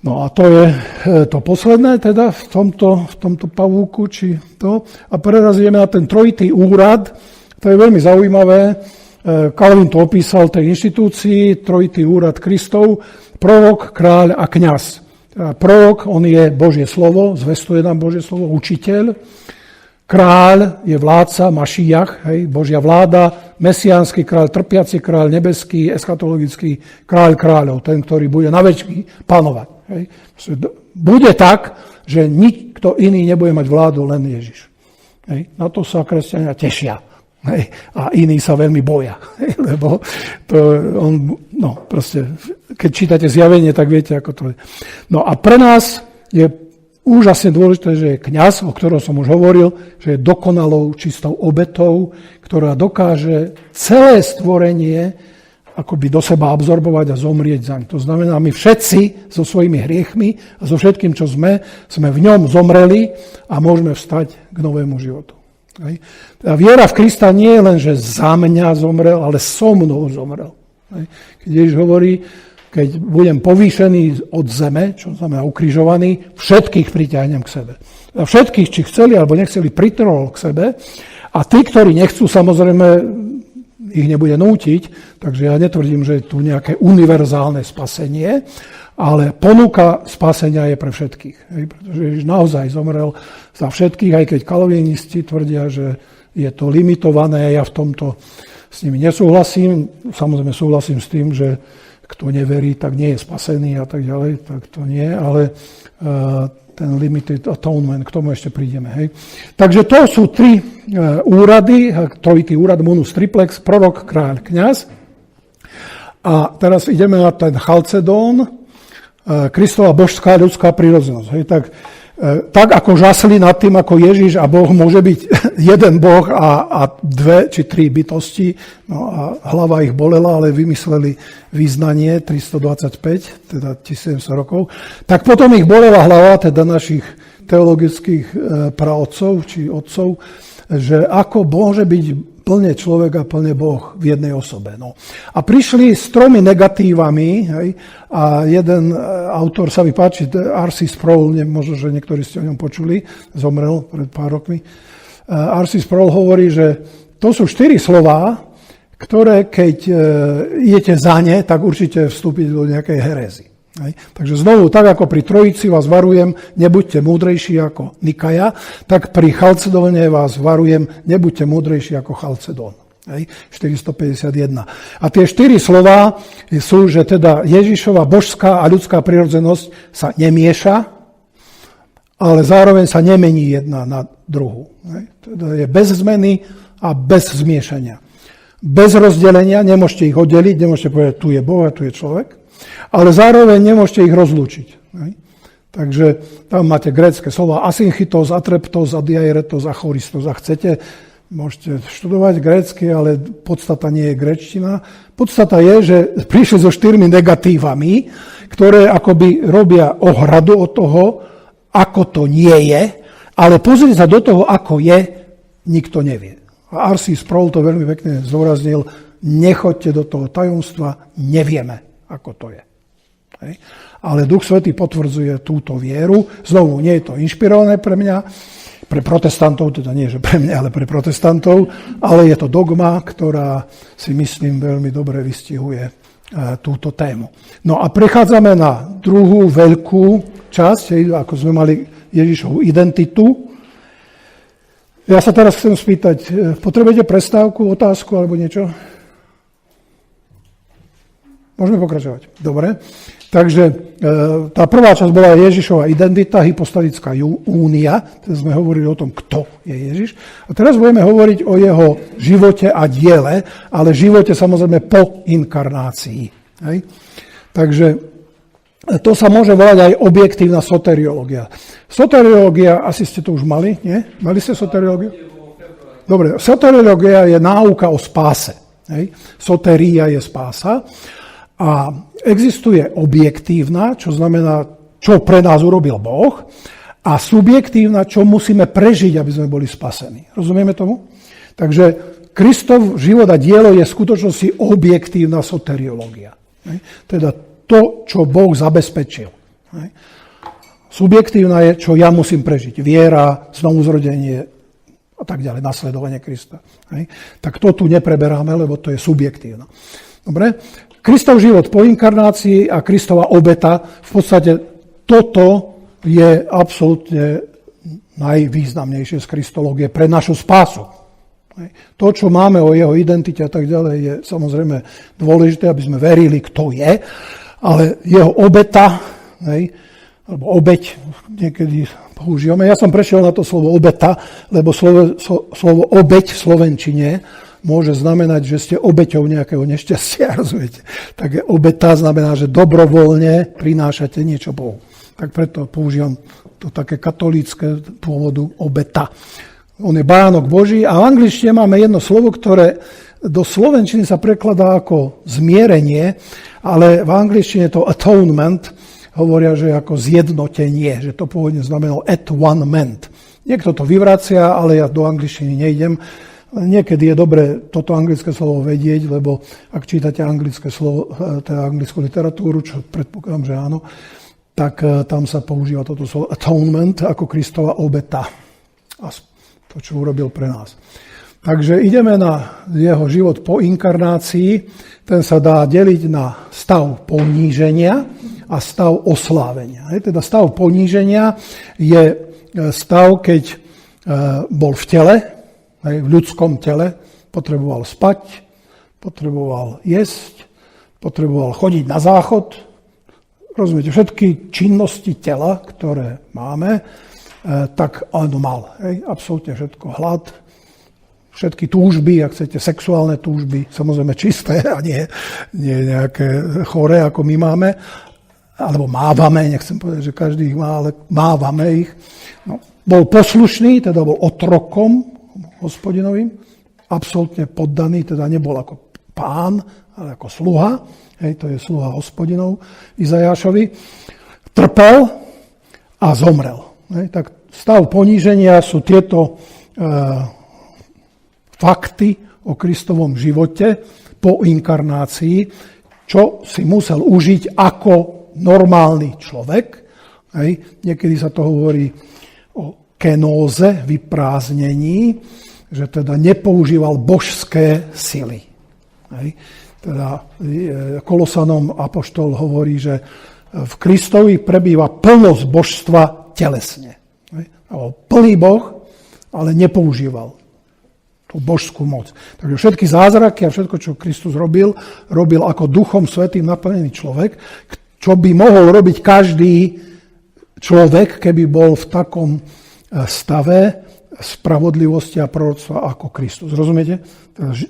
No a to je to posledné teda v tomto pavúku, či to. A prerazíme na ten trojitý úrad. To je veľmi zaujímavé. Kalvin to opísal tej inštitúcii, trojitý úrad Kristov, prorok, kráľ a kňaz. Prorok, on je Božie slovo, zvestuje nám Božie slovo, učiteľ. Kráľ je vládca, Mašiach, hej, Božia vláda, mesiánsky kráľ, trpiaci kráľ, nebeský, eschatologický kráľ kráľov, ten, ktorý bude na veky panovať. Hej. Bude tak, že nikto iný nebude mať vládu, len Ježiš. Hej. Na to sa kresťania tešia. Hej. A iní sa veľmi boja. Hej. Lebo proste, keď čítate Zjavenie, tak viete, ako to je. No a pre nás je úžasne dôležité, že je kňaz, o ktorom som už hovoril, že je dokonalou, čistou obetou, ktorá dokáže celé stvorenie akoby do seba absorbovať a zomrieť zaň. To znamená, my všetci so svojimi hriechmi a so všetkým, čo sme v ňom zomreli a môžeme vstať k novému životu. Hej. A viera v Krista nie je len, že za mňa zomrel, ale so mnou zomrel. Hej. Keď Ježiš hovorí, keď budem povýšený od zeme, čo znamená ukrižovaný, všetkých priťahnem k sebe. A všetkých, či chceli alebo nechceli, pritrhol k sebe. A tí, ktorí nechcú, samozrejme, ich nebude nútiť, takže ja netvrdím, že je tu nejaké univerzálne spasenie, ale ponuka spasenia je pre všetkých. Hej, pretože Ježiš naozaj zomrel za všetkých, aj keď kalvinisti tvrdia, že je to limitované. Ja v tomto s nimi nesúhlasím. Samozrejme súhlasím s tým, že kto neverí, tak nie je spasený a tak ďalej, tak to nie, ale ten limited atonement, k tomu ešte prídeme. Hej. Takže to sú tri úrady, trojitý úrad, munus triplex, prorok, kráľ, kňaz. A teraz ideme na ten Chalcedón, Kristova božská ľudská prirodzenosť. Hej. Tak ako žasli nad tým, ako Ježiš a Boh môže byť jeden Boh a dve či tri bytosti, no a hlava ich bolela, ale vymysleli význanie 325, teda 1700 rokov, tak potom ich bolela hlava, teda našich teologických praotcov či otcov, že ako môže byť plne človek a plne Boh v jednej osobe. No. A prišli s tromi negatívami, hej, a jeden autor sa mi páči, R.C. Sproul, možno, že niektorí ste o ňom počuli, zomrel pred pár rokmi. R.C. Sproul hovorí, že to sú 4 slová, ktoré keď idete za ne, tak určite vstúpiť do nejakej herézy. Hej. Takže znovu, tak ako pri Trojici vás varujem, nebuďte múdrejší ako Nikaja, tak pri Chalcedóne vás varujem, nebuďte múdrejší ako Chalcedón. Hej. 451. A tie 4 slová sú, že teda Ježišova božská a ľudská prirodzenosť sa nemieša, ale zároveň sa nemení jedna na druhú. Hej. Teda je bez zmeny a bez zmiešania. Bez rozdelenia, nemôžete ich oddeliť, nemôžete povedať, tu je Boh a tu je človek. Ale zároveň nemôžete ich rozlúčiť. Takže tam máte grécke slova asynchitos, atreptos, adiairetos a choristos. A chcete, môžete študovať grécky, ale podstata nie je gréčtina. Podstata je, že prišli so 4 negatívami, ktoré akoby robia ohradu od toho, ako to nie je, ale pozrieť sa do toho, ako je, nikto nevie. A R.C. Sproul to veľmi pekne zdôraznil, nechoďte do toho tajomstva, nevieme, ako to je. Hej. Ale Duch Svätý potvrdzuje túto vieru. Znovu, nie je to inšpirované pre mňa, pre protestantov, teda nie, že pre mňa, ale pre protestantov, ale je to dogma, ktorá si myslím veľmi dobre vystihuje túto tému. No a prechádzame na druhú veľkú časť, ako sme mali Ježišovu identitu. Ja sa teraz chcem spýtať, potrebujete prestávku, otázku alebo niečo? Môžeme pokračovať. Dobre. Takže tá prvá časť bola Ježišova identita, hypostatická únia. Teraz sme hovorili o tom, kto je Ježiš. A teraz budeme hovoriť o jeho živote a diele, ale živote samozrejme po inkarnácii. Hej? Takže to sa môže volať aj objektívna soteriológia. Soteriológia, asi ste to už mali, nie? Mali ste soteriológiu? Dobre, soteriológia je náuka o spáse. Hej? Soteria je spása. A existuje objektívna, čo znamená, čo pre nás urobil Boh, a subjektívna, čo musíme prežiť, aby sme boli spasení. Rozumieme tomu? Takže Kristov život a dielo je v skutočnosti objektívna soteriológia. Teda to, čo Boh zabezpečil. Subjektívna je, čo ja musím prežiť. Viera, znovuzrodenie a tak ďalej, nasledovanie Krista. Tak to tu nepreberáme, lebo to je subjektívna. Dobre? Kristov život po inkarnácii a Kristova obeta, v podstate toto je absolútne najvýznamnejšie z kristológie pre našu spásu. To, čo máme o jeho identite a tak ďalej, je samozrejme dôležité, aby sme verili, kto je, ale jeho obeta, alebo obeť, niekedy používame. Ja som prešiel na to slovo obeta, lebo slovo obeť v slovenčine môže znamenať, že ste obeťou nejakého nešťastia, rozumiete? Tak obeta znamená, že dobrovoľne prinášate niečo Bohu. Tak preto používam to také katolícke pôvodu obeta. On je baránok Boží a v angličtine máme jedno slovo, ktoré do slovenčiny sa prekladá ako zmierenie, ale v angličtine to atonement, hovoria, že ako zjednotenie, že to pôvodne znamenalo at one ment. Niekto to vyvracia, ale ja do angličtiny nejdem. Niekedy je dobre toto anglické slovo vedieť, lebo ak čítate anglické slovo, teda anglickú literatúru, čo predpokladám, že áno, tak tam sa používa toto slovo atonement ako Kristova obeta. A to, čo urobil pre nás. Takže ideme na jeho život po inkarnácii. Ten sa dá deliť na stav poníženia a stav oslávenia. Teda stav poníženia je stav, keď bol v tele, v ľudskom tele, potreboval spať, potreboval jesť, potreboval chodiť na záchod. Rozumiete, všetky činnosti tela, ktoré máme, tak áno, mal. Absolútne všetko. Hlad, všetky túžby, ak chcete, sexuálne túžby, samozrejme čisté a nie nejaké choré, ako my máme, alebo mávame, nechcem povedať, že každý ich má, ale mávame ich. No, bol poslušný, teda bol otrokom Hospodinovým, absolútne poddaný, teda nebol ako pán, ale ako sluha, to je sluha Hospodinov Izajášovi, trpel a zomrel. Tak stav poníženia sú tieto fakty o Kristovom živote po inkarnácii, čo si musel užiť ako normálny človek. Niekedy sa to hovorí o kenóze, vyprázdnení, že teda nepoužíval božské sily. Teda Kolosanom apoštol hovorí, že v Kristovi prebýva plnosť božstva telesne. Plný Boh, ale nepoužíval tú božskú moc. Takže všetky zázraky a všetko, čo Kristus robil ako Duchom Svätým naplnený človek, čo by mohol robiť každý človek, keby bol v takom stave spravodlivosti a proroctva ako Kristus. Rozumiete?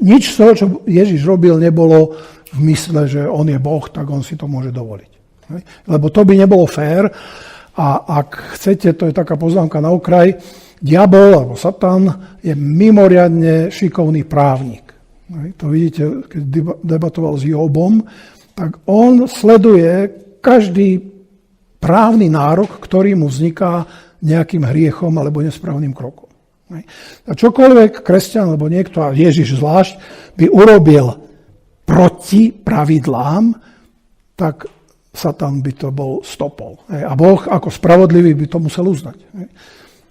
Nič z toho, čo Ježiš robil, nebolo v mysle, že on je Boh, tak on si to môže dovoliť. Lebo to by nebolo fér. A ak chcete, to je taká poznámka na okraj, diabol alebo Satan je mimoriadne šikovný právnik. To vidíte, keď debatoval s Jobom, tak on sleduje každý právny nárok, ktorý mu vzniká nejakým hriechom alebo nesprávnym krokom. A čokoľvek kresťan alebo niekto, a Ježiš zvlášť, by urobil proti pravidlám, tak Satan by to bol stopol. A Boh ako spravodlivý by to musel uznať.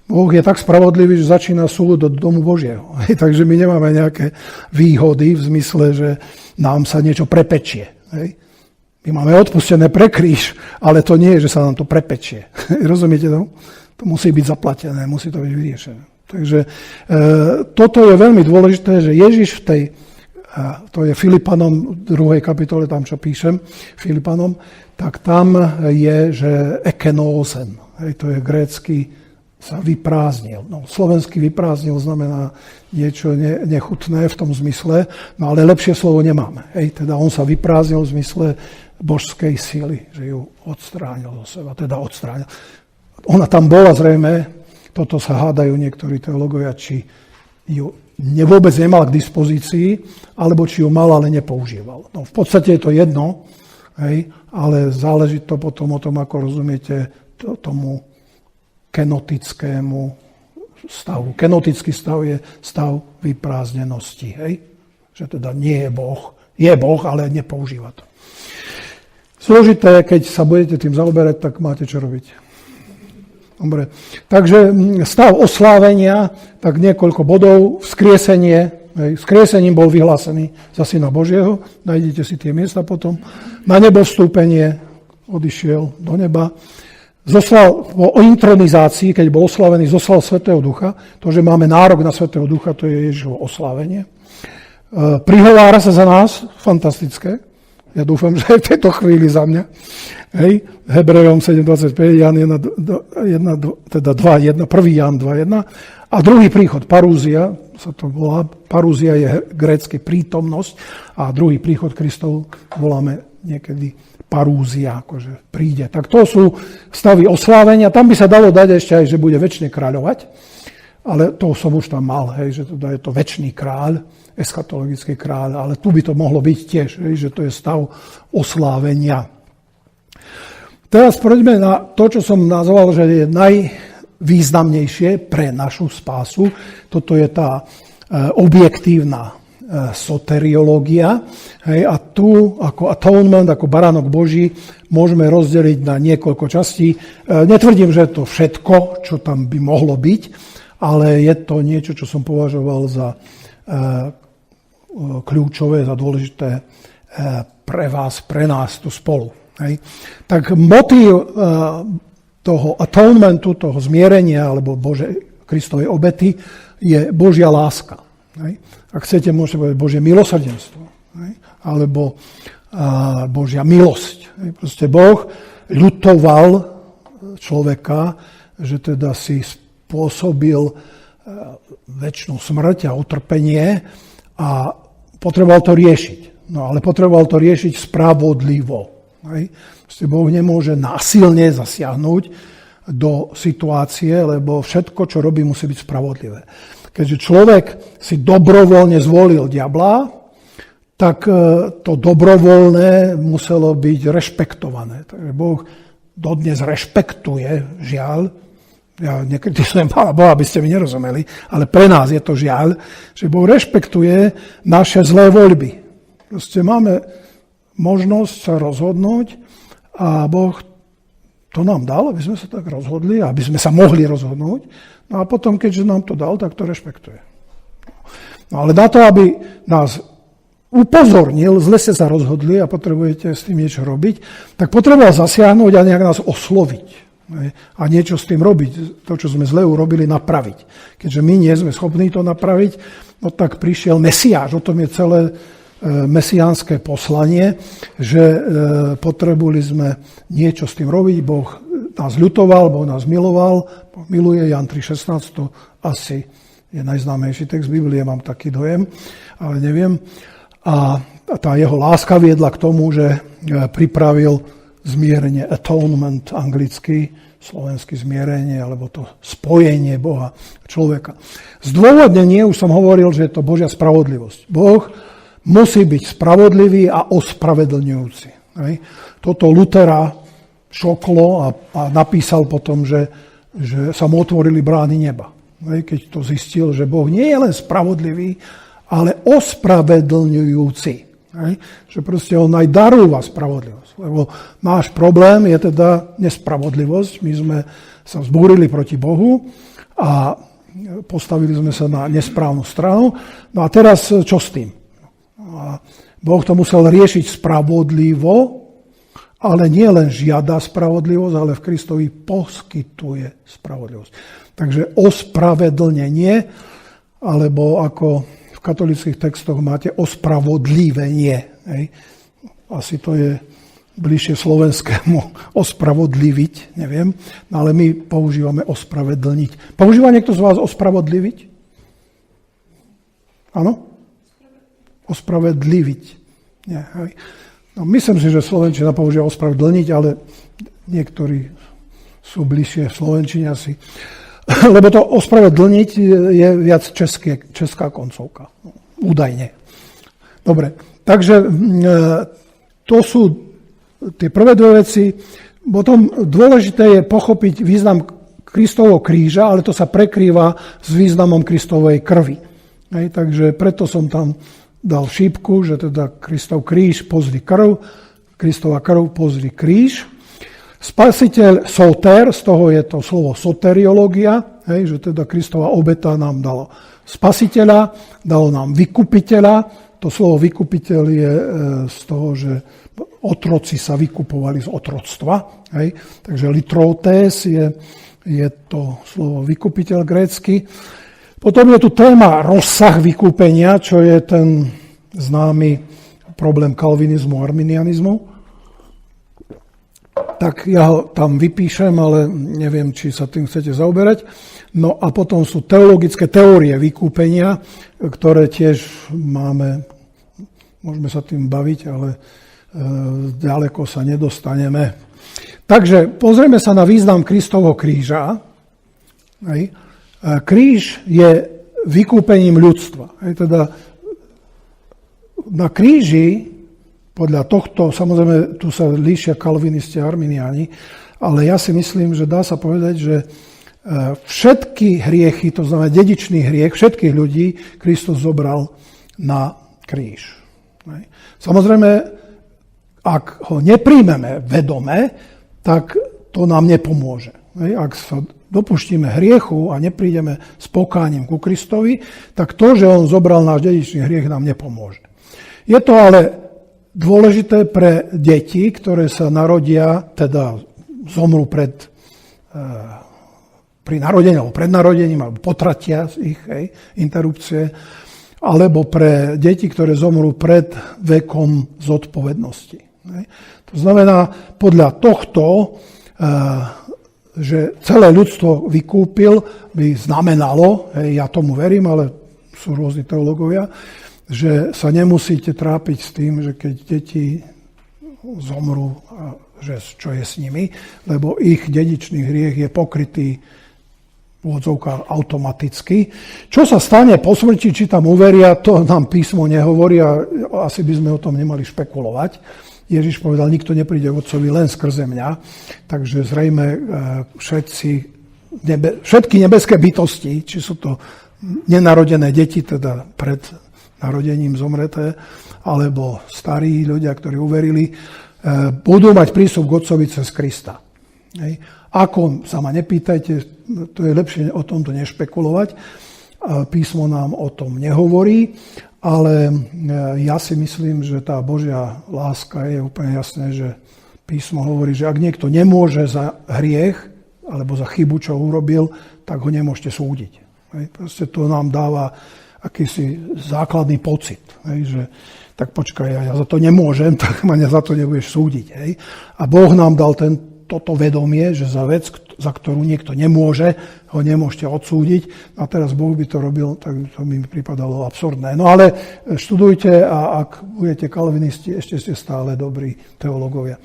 Boh je tak spravodlivý, že začína súd od domu Božieho. Takže my nemáme nejaké výhody v zmysle, že nám sa niečo prepečie. My máme odpustené pre kríž, ale to nie je, že sa nám to prepečie. Rozumiete to? To musí byť zaplatené, musí to byť vyriešené. Takže toto je veľmi dôležité, že Ježiš v tej, to je Filipanom 2. kapitole, tam čo píšem, Filipanom, tak tam je, že ekenózen, to je grécky, sa vyprázdnil. No, slovenský vyprázdnil znamená niečo nechutné v tom zmysle, no ale lepšie slovo nemáme. Teda on sa vyprázdnil v zmysle božskej sily, že ju odstránil zo seba, teda odstránil. Ona tam bola zrejme, toto sa hádajú niektorí teológovia, či ju vôbec nemal k dispozícii, alebo či ju mal, ale nepoužíval. No, v podstate je to jedno, ale záleží to potom o tom, ako rozumiete tomu kenotickému stavu. Kenotický stav je stav vyprázdnenosti. Že teda nie je Boh. Je Boh, ale nepoužíva to. Zložité, keď sa budete tým zaoberať, tak máte čo robiť. Dobre. Takže stav oslávenia, tak niekoľko bodov. Vzkriesenie. Vzkriesením bol vyhlásený za Syna Božieho. Nájdete si tie miesta potom. Na nebo vstúpenie, odišiel do neba. Zoslal o intronizácii, keď bol oslavený, zoslal Svätého Ducha. To, že máme nárok na Svätého Ducha, to je Ježišovo oslávenie. Prihovára sa za nás, fantastické. Ja dúfam, že aj v tejto chvíli za mňa. Hebrejom 7.25, Jan 1, teda 2.1, 1. Jan 2.1. A druhý príchod, parúzia, sa to volá. Parúzia je grécky prítomnosť a druhý príchod Kristov voláme niekedy parúzia, akože príde. Tak to sú stavy oslávenia. Tam by sa dalo dať ešte aj, že bude večne kráľovať, ale to som už tam mal, že teda je to večný kráľ, eschatologický kráľ, ale tu by to mohlo byť tiež, že to je stav oslávenia. Teraz poďme na to, čo som nazval, že je najvýznamnejšie pre našu spásu. Toto je tá objektívna soteriológia. A tu ako atonement, ako baránok Boží, môžeme rozdeliť na niekoľko častí. Netvrdím, že je to všetko, čo tam by mohlo byť, ale je to niečo, čo som považoval za kľúčové, za dôležité pre vás, pre nás tu spolu. Tak motív toho atonementu, toho zmierenia, alebo Kristovej obety, je Božia láska. Ak chcete, môžete povedať Božie milosrdenstvo, alebo Božia milosť. Proste Boh ľutoval človeka, že teda si spôsobil večnú smrť a utrpenie a potreboval to riešiť. No ale potreboval to riešiť spravodlivo. Proste Boh nemôže násilne zasiahnuť do situácie, lebo všetko, čo robí, musí byť spravodlivé. Keďže človek si dobrovoľne zvolil diabla, tak to dobrovoľné muselo byť rešpektované. Takže Boh dodnes rešpektuje, žiaľ, ja nekritizujem Pána Boha, aby ste mi nerozumeli, ale pre nás je to žiaľ, že Boh rešpektuje naše zlé voľby. Proste máme možnosť sa rozhodnúť a Boh to nám dal, aby sme sa tak rozhodli, aby sme sa mohli rozhodnúť. No a potom, keďže nám to dal, tak to rešpektuje. No ale na to, aby nás upozornil, zle ste sa rozhodli a potrebujete s tým niečo robiť, tak potreboval zasiahnuť a nejak nás osloviť. A niečo s tým robiť, to, čo sme zle urobili, napraviť. Keďže my nie sme schopní to napraviť, no tak prišiel Mesiáš. O tom je celé mesiánske poslanie, že potrebovali sme niečo s tým robiť. Boh nás ľutoval, Boh nás miloval, Boh miluje, Jan 3.16, to asi je najznámejší text Biblie, mám taký dojem, ale neviem. A tá jeho láska viedla k tomu, že pripravil zmierenie, atonement anglicky, slovenské zmierenie, alebo to spojenie Boha a človeka. Zdôvodnenie, už som hovoril, že je to Božia spravodlivosť. Boh musí byť spravodlivý a ospravedlňujúci. Toto Lutera šoklo a napísal potom, že sa mu otvorili brány neba. Keď to zistil, že Boh nie je len spravodlivý, ale ospravedlňujúci. Že proste on aj darúva spravodlivosť. Lebo náš problém je teda nespravodlivosť. My sme sa vzbúrili proti Bohu a postavili sme sa na nesprávnu stranu. No a teraz čo s tým? A Boh to musel riešiť spravodlivo ale nie len žiada spravodlivosť, ale v Kristovi poskytuje spravodlivosť. Takže ospravedlnenie, alebo ako v katolíckych textoch máte ospravodlivenie. Hej. Asi to je bližšie slovenskému ospravodliviť, neviem, no ale my používame ospravedlniť. Používa niekto z vás ospravodliviť? Áno? Ospravedliviť. Nie, hej. No, myslím si, že slovenčina používa ospravedlniť, ale niektorí sú bližšie v slovenčine asi. Lebo to ospravedlniť je viac česká koncovka. Údajne. Dobre, takže to sú tie prvé dve veci. Potom dôležité je pochopiť význam Kristovho kríža, ale to sa prekrýva s významom Kristovej krvi. Hej, takže preto som tam dal šípku, že teda Kristov kríž pozri krv, Kristova krv pozri kríž. Spasiteľ soter, z toho je to slovo soteriológia, hej, že teda Kristova obeta nám dalo spasiteľa, dalo nám vykupiteľa. To slovo vykupiteľ je z toho, že otroci sa vykupovali z otroctva. Hej. Takže litrotes je to slovo vykupiteľ grécky. Potom je tu téma rozsah vykúpenia, čo je ten známy problém kalvinizmu a arminianizmu. Tak ja ho tam vypíšem, ale neviem, či sa tým chcete zaoberať. No a potom sú teologické teórie vykúpenia, ktoré tiež môžeme sa tým baviť, ale ďaleko sa nedostaneme. Takže pozrieme sa na význam Kristovho kríža. Kríž je vykúpením ľudstva. Teda na kríži, podľa tohto, samozrejme, tu sa líšia kalvinisti a arminiáni, ale ja si myslím, že dá sa povedať, že všetky hriechy, to znamená dedičný hriech, všetkých ľudí Kristus zobral na kríž. Samozrejme, ak ho nepríjmeme vedome, tak to nám nepomôže. Ak sa dopustíme hriechu a neprídeme s pokáním ku Kristovi, tak to, že on zobral náš dedičný hriech, nám nepomôže. Je to ale dôležité pre deti, ktoré sa narodia, teda zomrú pri narodení, alebo pred narodením, alebo potratia ich, interrupcie, alebo pre deti, ktoré zomrú pred vekom zodpovednosti. To znamená, podľa tohto, že celé ľudstvo vykúpil, by znamenalo, ja tomu verím, ale sú rôzni teológovia, že sa nemusíte trápiť s tým, že keď deti zomrú, že čo je s nimi, lebo ich dedičný hriech je pokrytý v odzovkách automaticky. Čo sa stane po smrti, či tam uveria, to nám písmo nehovorí a asi by sme o tom nemali špekulovať. Ježiš povedal, nikto nepríde k Otcovi len skrze mňa, takže zrejme všetky nebeské bytosti, či sú to nenarodené deti, teda pred narodením zomreté, alebo starí ľudia, ktorí uverili, budú mať prístup k Otcovi cez Krista. Ako, sa ma nepýtajte, to je lepšie o tomto nešpekulovať. Písmo nám o tom nehovorí, ale ja si myslím, že tá Božia láska je úplne jasné, že písmo hovorí, že ak niekto nemôže za hriech alebo za chybu, čo urobil, tak ho nemôžete súdiť. Proste to nám dáva akýsi základný pocit, že tak počkaj, ja za to nemôžem, tak ma za to nebudeš súdiť. A Boh nám dal toto vedomie, že za vec, za ktorú niekto nemôže, ho nemôžete odsúdiť. A teraz Boh by to robil, tak to mi pripadalo absurdné. No ale študujte a ak budete kalvinisti, ešte ste stále dobrí teológovia.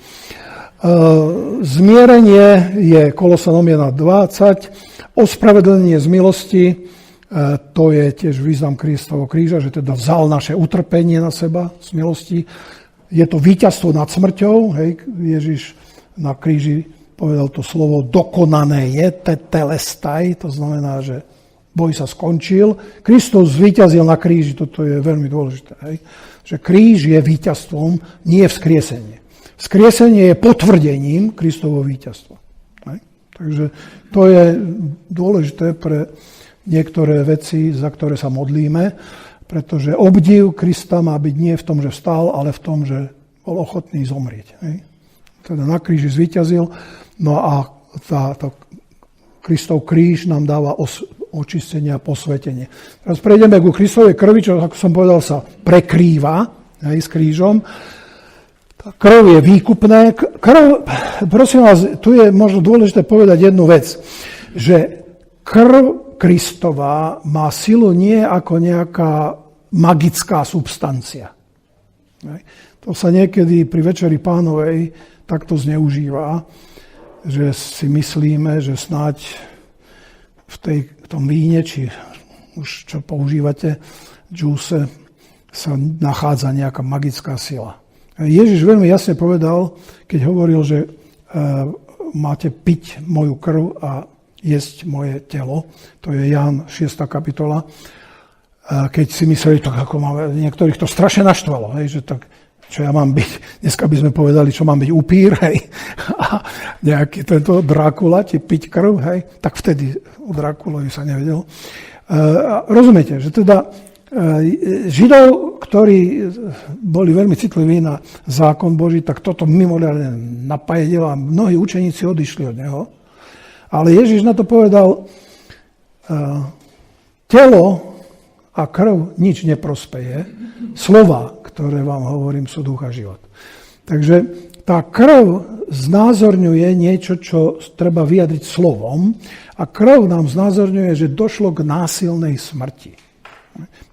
Zmierenie je Kolosanom 1.20. Ospravedlnenie z milosti, to je tiež význam Kristovho kríža, že teda vzal naše utrpenie na seba z milosti. Je to víťazstvo nad smrťou. Hej, Ježiš na kríži povedal to slovo dokonané je, tetelestai, to znamená, že boj sa skončil. Kristus zvíťazil na kríži, toto je veľmi dôležité. Hej, že kríž je víťazstvom, nie vzkriesenie. Vzkriesenie je potvrdením Kristovho víťazstva. Hej. Takže to je dôležité pre niektoré veci, za ktoré sa modlíme, pretože obdiv Krista má byť nie v tom, že vstal, ale v tom, že bol ochotný zomrieť. Hej. teda na kríži zvíťazil, no a Kristov kríž nám dáva očistenie a posvetenie. Teraz prejdeme ku Kristovej krvi, čo, ako som povedal, sa prekrýva s krížom. Tá krv je výkupné. Krv, prosím vás, tu je možno dôležité povedať jednu vec, že krv Kristova má silu nie ako nejaká magická substancia. To sa niekedy pri Večeri Pánovej takto zneužíva, že si myslíme, že snáď v tom víne, či už čo používate, džúse, sa nachádza nejaká magická sila. Ježiš veľmi jasne povedal, keď hovoril, že máte piť moju krv a jesť moje telo, to je Ján 6. kapitola, keď si mysleli, tak ako máme, niektorých to strašne naštvalo, hej, že tak čo ja mám byť, dneska by sme povedali, čo mám byť upír, hej, a nejaký tento Drákula, ti piť krv, hej, tak vtedy o Drákulovi sa nevedel. Rozumiete, že teda Židov, ktorí boli veľmi citliví na zákon Boží, tak toto mimoriadne napájedilo a mnohí učeníci odišli od neho. Ale Ježiš na to povedal, telo a krv nič neprospeje, slova, ktoré vám hovorím, sú duch a život. Takže tá krv znázorňuje niečo, čo treba vyjadriť slovom a krv nám znázorňuje, že došlo k násilnej smrti.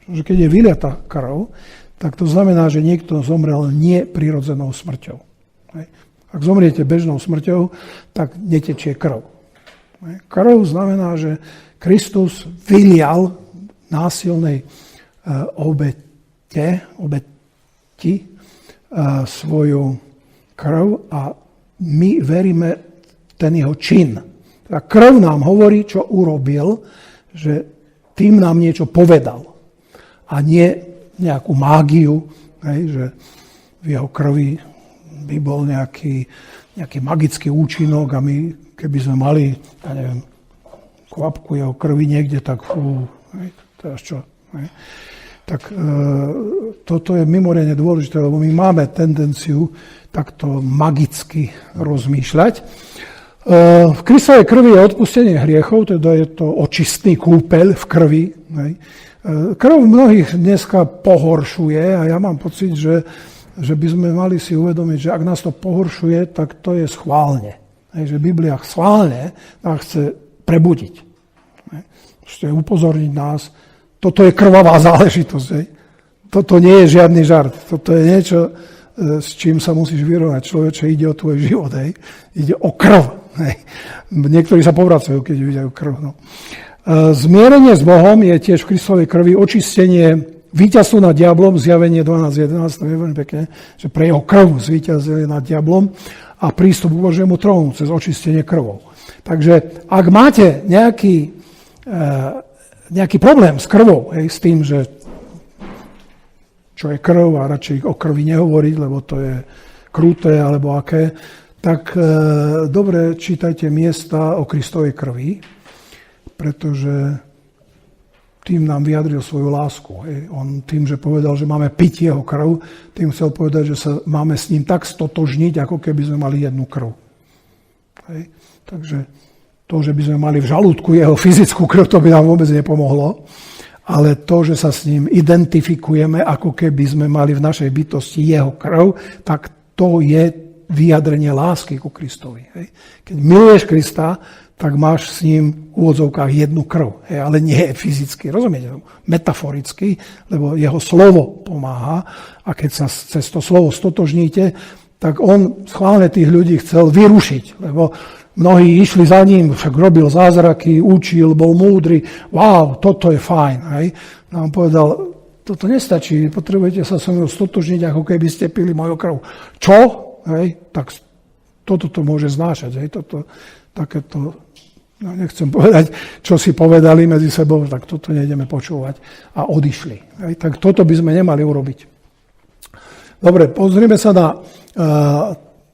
Pretože keď je vyliatá krv, tak to znamená, že niekto zomrel neprirodzenou smrťou. Ak zomriete bežnou smrťou, tak netečie krv. Krv znamená, že Kristus vylial násilnej obeti svoju krv a my veríme ten jeho čin. Teda krv nám hovorí, čo urobil, že tým nám niečo povedal. A nie nejakú mágiu, že v jeho krvi by bol nejaký magický účinok a my, keby sme mali, ja neviem, kvapku jeho krvi niekde, tak teraz čo? Tak toto je mimoriadne dôležité, lebo my máme tendenciu takto magicky rozmýšľať. V Kristovej krvi je odpustenie hriechov, teda je to očistný kúpeľ v krvi. Krv mnohých dneska pohoršuje a ja mám pocit, že by sme mali si uvedomiť, že ak nás to pohoršuje, tak to je schválne. Že Biblia schválne nás chce prebudiť. Chce upozorniť nás. Toto je krvavá záležitosť. Toto nie je žiadny žart. Toto je niečo, s čím sa musíš vyrovnať. Človeče, ide o tvoj život. Ide o krv. Niektorí sa povracajú, keď vidia krv. No. Zmierenie s Bohom je tiež v Kristovej krvi očistenie víťazstvo nad diablom, zjavenie 12.11, to je veľmi pekne, že pre jeho krv zvíťazili nad diablom a prístup k Božiemu trónu cez očistenie krvou. Takže ak máte nejaký problém s krvou, s tým, že čo je krv a radšej o krvi nehovoriť, lebo to je kruté alebo aké, tak dobre čítajte miesta o Kristovej krvi, pretože tým nám vyjadril svoju lásku. On tým, že povedal, že máme piť jeho krv, tým chcel povedať, že sa máme s ním tak stotožniť, ako keby sme mali jednu krv. Takže to, že by sme mali v žalúdku jeho fyzickú krv, to by nám vôbec nepomohlo, ale to, že sa s ním identifikujeme, ako keby sme mali v našej bytosti jeho krv, tak to je vyjadrenie lásky ku Kristovi. Keď miluješ Krista, tak máš s ním v úvodzovkách jednu krv, ale nie fyzicky, rozumiete? Metaforicky, lebo jeho slovo pomáha a keď sa cez to slovo stotožníte, tak on schválne tých ľudí chcel vyrušiť, lebo mnohí išli za ním, však robil zázraky, učil, bol múdry, wow, toto je fajn. Hej. No on povedal, toto nestačí, potrebujete sa so mnou stotožniť, ako keby ste pili moju krv. Čo? Hej, tak toto to môže znášať, hej, takéto, no nechcem povedať, čo si povedali medzi sebou, tak toto nejdeme počúvať a odišli. Hej, tak toto by sme nemali urobiť. Dobre, pozrime sa na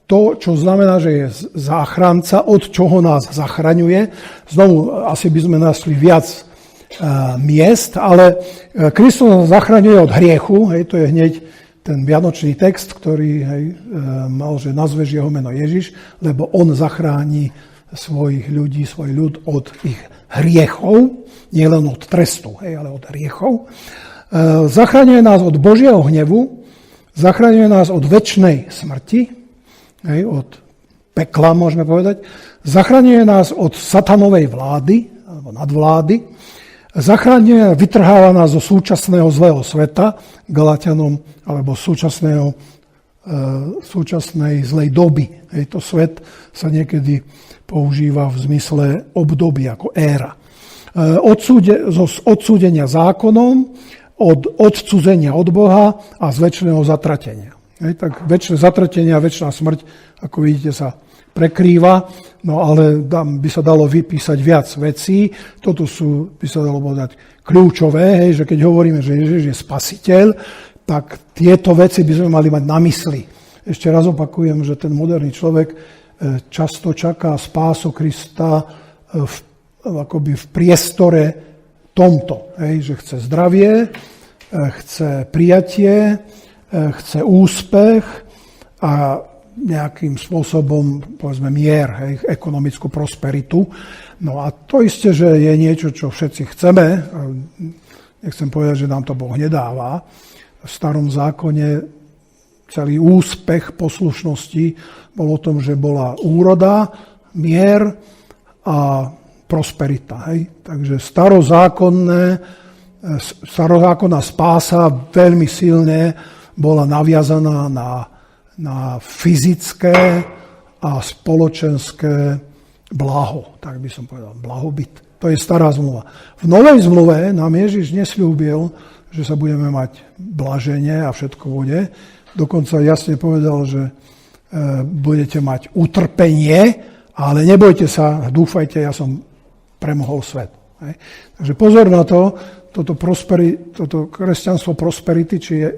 to, čo znamená, že je záchranca, od čoho nás zachraňuje. Znovu, asi by sme našli viac miest, ale Kristus nás zachraňuje od hriechu, hej, to je hneď ten vianočný text, ktorý mal, že nazveš jeho meno Ježiš, lebo on zachráni svojich ľudí, svoj ľud od ich hriechov, nielen od trestu, ale od hriechov. Zachraňuje nás od Božieho hnevu, zachraňuje nás od večnej smrti, od pekla, môžeme povedať. Zachraňuje nás od satanovej vlády, alebo nadvlády. Zachraňuje, vytrháva nás zo súčasného zlého sveta, Galatianom, alebo súčasnej zlej doby. To svet sa niekedy používa v zmysle období, ako éra. Zo odsúdenia zákonom, od odcudzenia od Boha a z večného zatratenia. Tak večné zatratenie a večná smrť, ako vidíte, sa prekrýva, no ale by sa dalo vypísať viac vecí. Toto sú, by sa dalo povedať, kľúčové, že keď hovoríme, že Ježiš je spasiteľ, tak tieto veci by sme mali mať na mysli. Ešte raz opakujem, že ten moderný človek často čaká spásu Krista akoby v priestore tomto, že chce zdravie, chce prijatie, chce úspech a nejakým spôsobom, povedzme, mier, ekonomickú prosperitu. No a to isté, že je niečo, čo všetci chceme. Nechcem povedať, že nám to Boh nedáva. V starom zákone celý úspech poslušnosti bol o tom, že bola úroda, mier a prosperita. Takže starozákonná spása veľmi silne bola naviazaná na fyzické a spoločenské blaho, tak by som povedal, blahobyt. To je stará zmluva. V novej zmluve nám Ježiš nesľúbil, že sa budeme mať blaženie a všetko bude. Dokonca jasne povedal, že budete mať utrpenie, ale nebojte sa, dúfajte, ja som premohol svet. Takže pozor na to, toto kresťanstvo prosperity, či je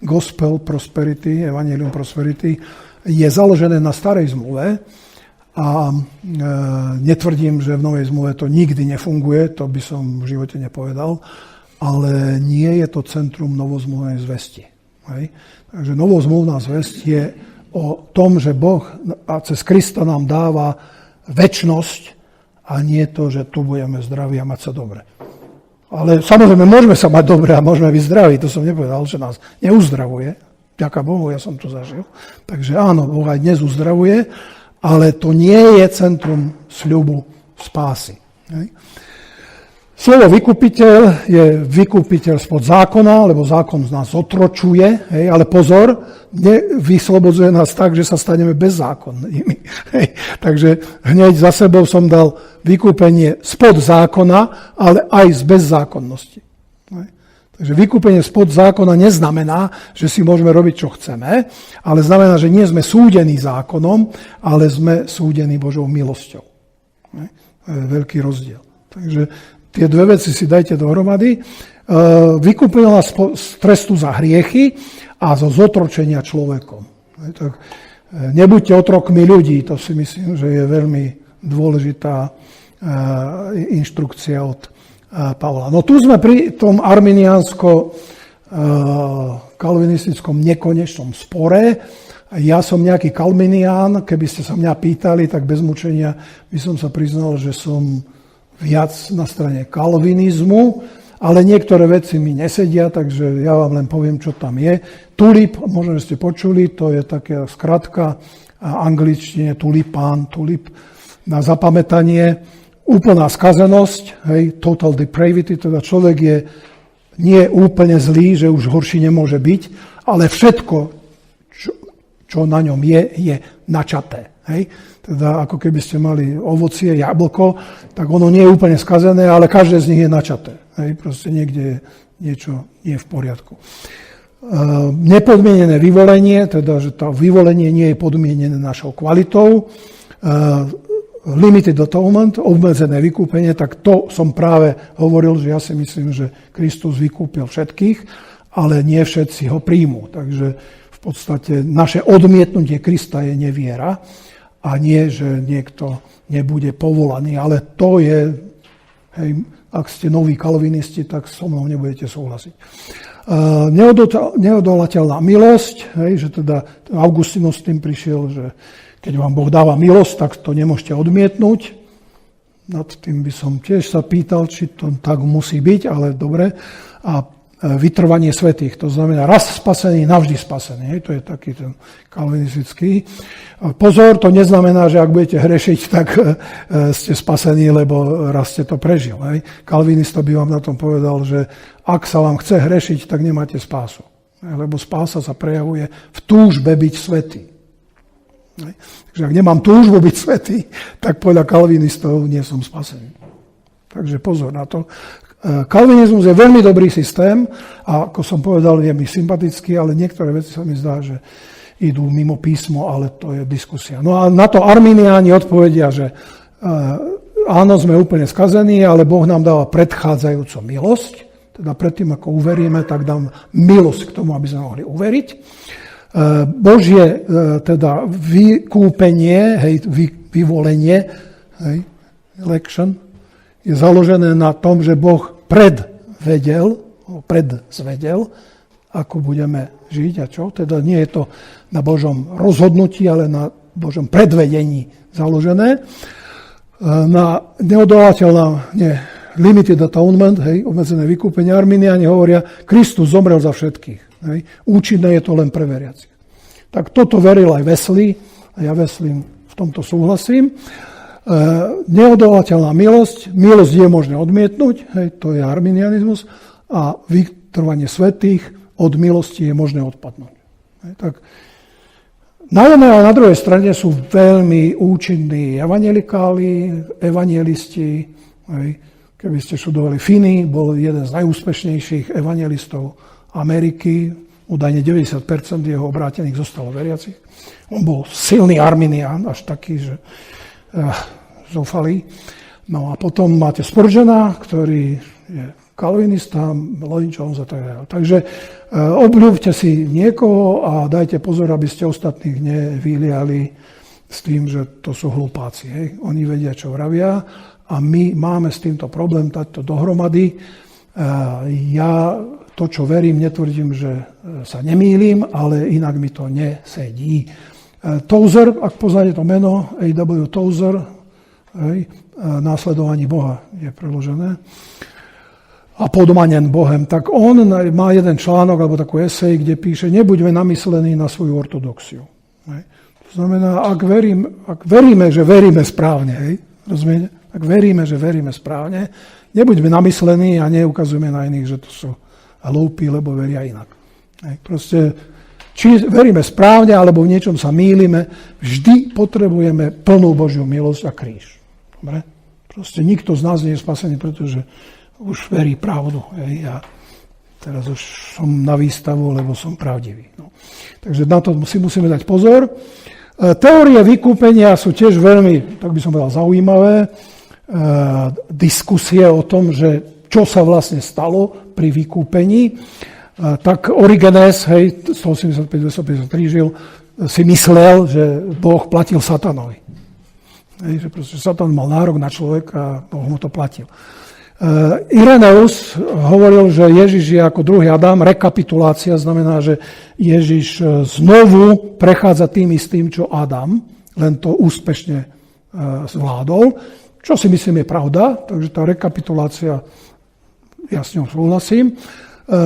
gospel prosperity, evangelium prosperity, je založené na starej zmluve a netvrdím, že v novej zmluve to nikdy nefunguje, to by som v živote nepovedal, ale nie je to centrum novozmluvnej zvesti. Takže novozmluvná zvesť je o tom, že Boh a cez Krista nám dáva večnosť a nie to, že tu budeme zdraví a mať sa dobre. Ale samozrejme, môžeme sa mať dobre a môžeme byť zdraví. To som nepovedal, že nás neuzdravuje. Ďaká Bohu, ja som to zažil. Takže áno, Boh aj dnes uzdravuje, ale to nie je centrum sľubu spásy. Slovo vykupiteľ je vykupiteľ spod zákona, lebo zákon z nás otročuje, ale pozor, nevyslobozuje nás tak, že sa staneme bezzákonnými. Takže hneď za sebou som dal vykúpenie spod zákona, ale aj z bezzákonnosti. Takže vykúpenie spod zákona neznamená, že si môžeme robiť, čo chceme, ale znamená, že nie sme súdení zákonom, ale sme súdení Božou milosťou. To je veľký rozdiel. Takže tie dve veci si dajte dohromady. Vykúpil nás z trestu za hriechy a zo zotročenia človekom. Tak nebuďte otrokmi ľudí, to si myslím, že je veľmi dôležitá inštrukcia od Pavla. No tu sme pri tom arminiánsko-kalvinistickom nekonečnom spore. Ja som nejaký kalvinián, keby ste sa mňa pýtali, tak bez mučenia by som sa priznal, že som viac na strane kalvinizmu, ale niektoré veci mi nesedia, takže ja vám len poviem, čo tam je. Tulip, možno, že ste počuli, to je taká skratka angličtine tulipán, tulip na zapamätanie. Úplná skazenosť, total depravity, teda človek je nie úplne zlý, že už horší nemôže byť, ale všetko, čo na ňom je načaté. Teda ako keby ste mali ovocie, jablko, tak ono nie je úplne skazené, ale každé z nich je načaté. Proste niekde niečo nie je v poriadku. Nepodmienené vyvolenie, teda že to vyvolenie nie je podmienené našou kvalitou. Limited atonement, obmedzené vykúpenie, tak to som práve hovoril, že ja si myslím, že Kristus vykúpil všetkých, ale nie všetci ho príjmú. Takže v podstate naše odmietnutie Krista je neviera a nie, že niekto nebude povolaný, ale to je, ak ste noví kalvinisti, tak so mnou nebudete súhlasiť. Neodolateľná milosť, hej, že teda Augustinus s tým prišiel, že keď vám Boh dáva milosť, tak to nemôžete odmietnúť. Nad tým by som tiež sa pýtal, či to tak musí byť, ale dobre. A vytrvanie svätých, to znamená raz spasený, navždy spasený. Hej, to je taký ten kalvinistický. Pozor, to neznamená, že ak budete hrešiť, tak ste spasení, lebo raz ste to prežil. Hej. Kalvinista by vám na tom povedal, že ak sa vám chce hrešiť, tak nemáte spásu. Lebo spása sa prejavuje v túžbe byť svätý. Takže ak nemám túžbu byť svätý, tak podľa kalvinistov nie som spasený. Takže pozor na to. Kalvinizmus je veľmi dobrý systém a ako som povedal, je mi sympatický, ale niektoré veci sa mi zdá, že idú mimo písmo, ale to je diskusia. No a na to arminiáni odpovedia, že áno, sme úplne skazení, ale Boh nám dáva predchádzajúcu milosť, teda predtým, ako uveríme, tak dám milosť k tomu, aby sme mohli uveriť. Božie teda vykúpenie, hej, vyvolenie, hej, election, je založené na tom, že Boh predzvedel, ako budeme žiť a čo. Teda nie je to na Božom rozhodnutí, ale na Božom predvedení založené. Na neodolateľná, limited atonement, hej, obmedzené vykúpenie, arminiáni hovoria, Kristus zomrel za všetkých. Hej. Účinné je to len pre veriacich. Tak toto veril aj Wesley, a ja Wesley v tomto súhlasím. Neodolateľná milosť je možné odmietnúť, hej, to je arminianizmus, a vytrvanie svätých od milosti je možné odpadnúť. Hej, tak na jednej a na druhej strane sú veľmi účinní evangelisti. Hej. Keby ste študovali Finney, bol jeden z najúspešnejších evangelistov Ameriky, údajne 90% jeho obrátených zostalo veriacich. On bol silný arminián, až taký, že zúfalý. No a potom máte Spurgeona, ktorý je kalvinista, Lloyd Jones a tak ďalej. Takže obľúbte si niekoho a dajte pozor, aby ste ostatných nevyliali s tým, že to sú hlupáci. Hej. Oni vedia, čo vravia a my máme s týmto problém dať to dohromady. Ja to, čo verím, netvrdím, že sa nemýlim, ale inak mi to nesedí. Tozer, ak poznáte to meno, A.W. Tozer, následovanie Boha je preložené, a podmanen Bohem, tak on má jeden článok alebo takú esej, kde píše, nebuďme namyslení na svoju ortodoxiu. To znamená, ak veríme, že veríme správne, rozumiete? Ak veríme, že veríme správne, nebuďme namyslení a neukazujeme na iných, že to sú hlúpi, lebo veria inak. Proste, či veríme správne, alebo v niečom sa mýlime, vždy potrebujeme plnú Božiu milosť a kríž. Dobre? Proste nikto z nás nie je spasený, pretože už verí pravdu. Ja teraz už som na výstavu, lebo som pravdivý. No. Takže na to si musíme dať pozor. Teórie vykúpenia sú tiež veľmi, tak by som povedal, zaujímavé. Diskusie o tom, že čo sa vlastne stalo pri vykúpení. Tak Origenes, 185-253 žil, si myslel, že Boh platil satanovi. Že proste Satan mal nárok na človeka a Boh mu to platil. Ireneus hovoril, že Ježiš je ako druhý Adam. Rekapitulácia znamená, že Ježiš znovu prechádza tým istým, čo Adam, len to úspešne zvládol. Čo si myslím je pravda, takže tá rekapitulácia, ja s ňou súhlasím.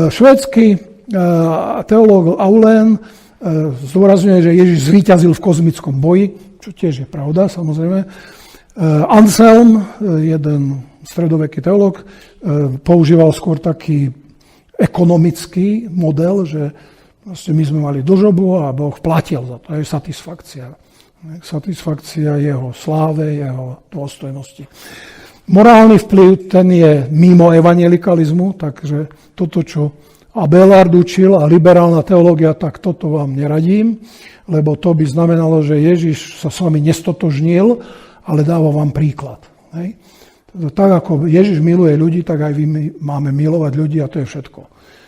Švédsky teológ Aulen zdôrazňuje, že Ježiš zvíťazil v kozmickom boji, čo tiež je pravda, samozrejme. Anselm, jeden stredoveký teológ, používal skôr taký ekonomický model, že my sme mali dlžobu a Boh platil za to. To je satisfakcia. Satisfakcia jeho sláve, jeho dôstojnosti. Morálny vplyv, ten je mimo evangelikalizmu, takže toto, čo Abelard učil a liberálna teológia, tak toto vám neradím, lebo to by znamenalo, že Ježiš sa s vami nestotožnil, ale dáva vám príklad. Hej? Tak ako Ježiš miluje ľudí, tak aj my máme milovať ľudí a to je všetko.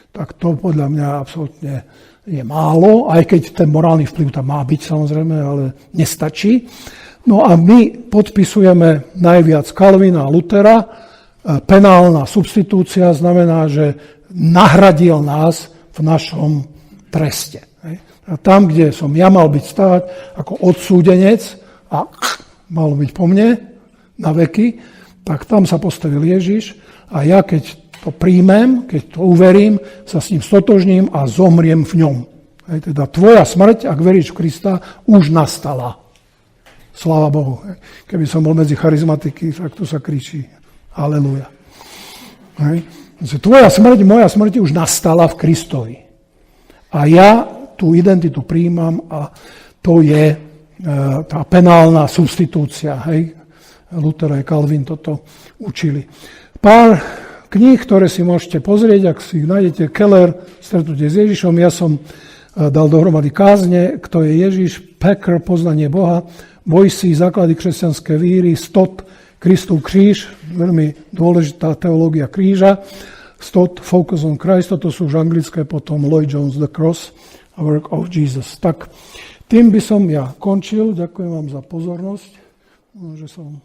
Tak to podľa mňa absolútne je málo, aj keď ten morálny vplyv tam má byť samozrejme, ale nestačí. No a my podpisujeme najviac Kalvina a Lutera. Penálna substitúcia znamená, že nahradil nás v našom treste. A tam, kde som ja mal byť stáť ako odsúdenec a malo byť po mne na veky, tak tam sa postavil Ježiš a ja keď to príjmem, keď to uverím, sa s ním stotožním a zomriem v ňom. Teda tvoja smrť, ak veríš v Krista, už nastala. Sláva Bohu. Keby som bol medzi charizmatiky, tak tu sa kričí Haleluja. Tvoja smrť, moja smrť už nastala v Kristovi. A ja tú identitu príjmam a to je tá penálna substitúcia. Luther aj Calvin toto učili. Pár kníh, ktoré si môžete pozrieť, ak si ich nájdete, Keller, Stretnutie s Ježišom, ja som dal dohromady kázne, kto je Ježiš, Packer, Poznanie Boha, Boyce, Základy kresťanskej víry, Stott, Kristov kríž, veľmi dôležitá teológia kríža, Stott, Focus on Christ, toto sú už anglické, potom Lloyd Jones, The Cross, A Work of Jesus. Tak tým by som ja končil, ďakujem vám za pozornosť, že som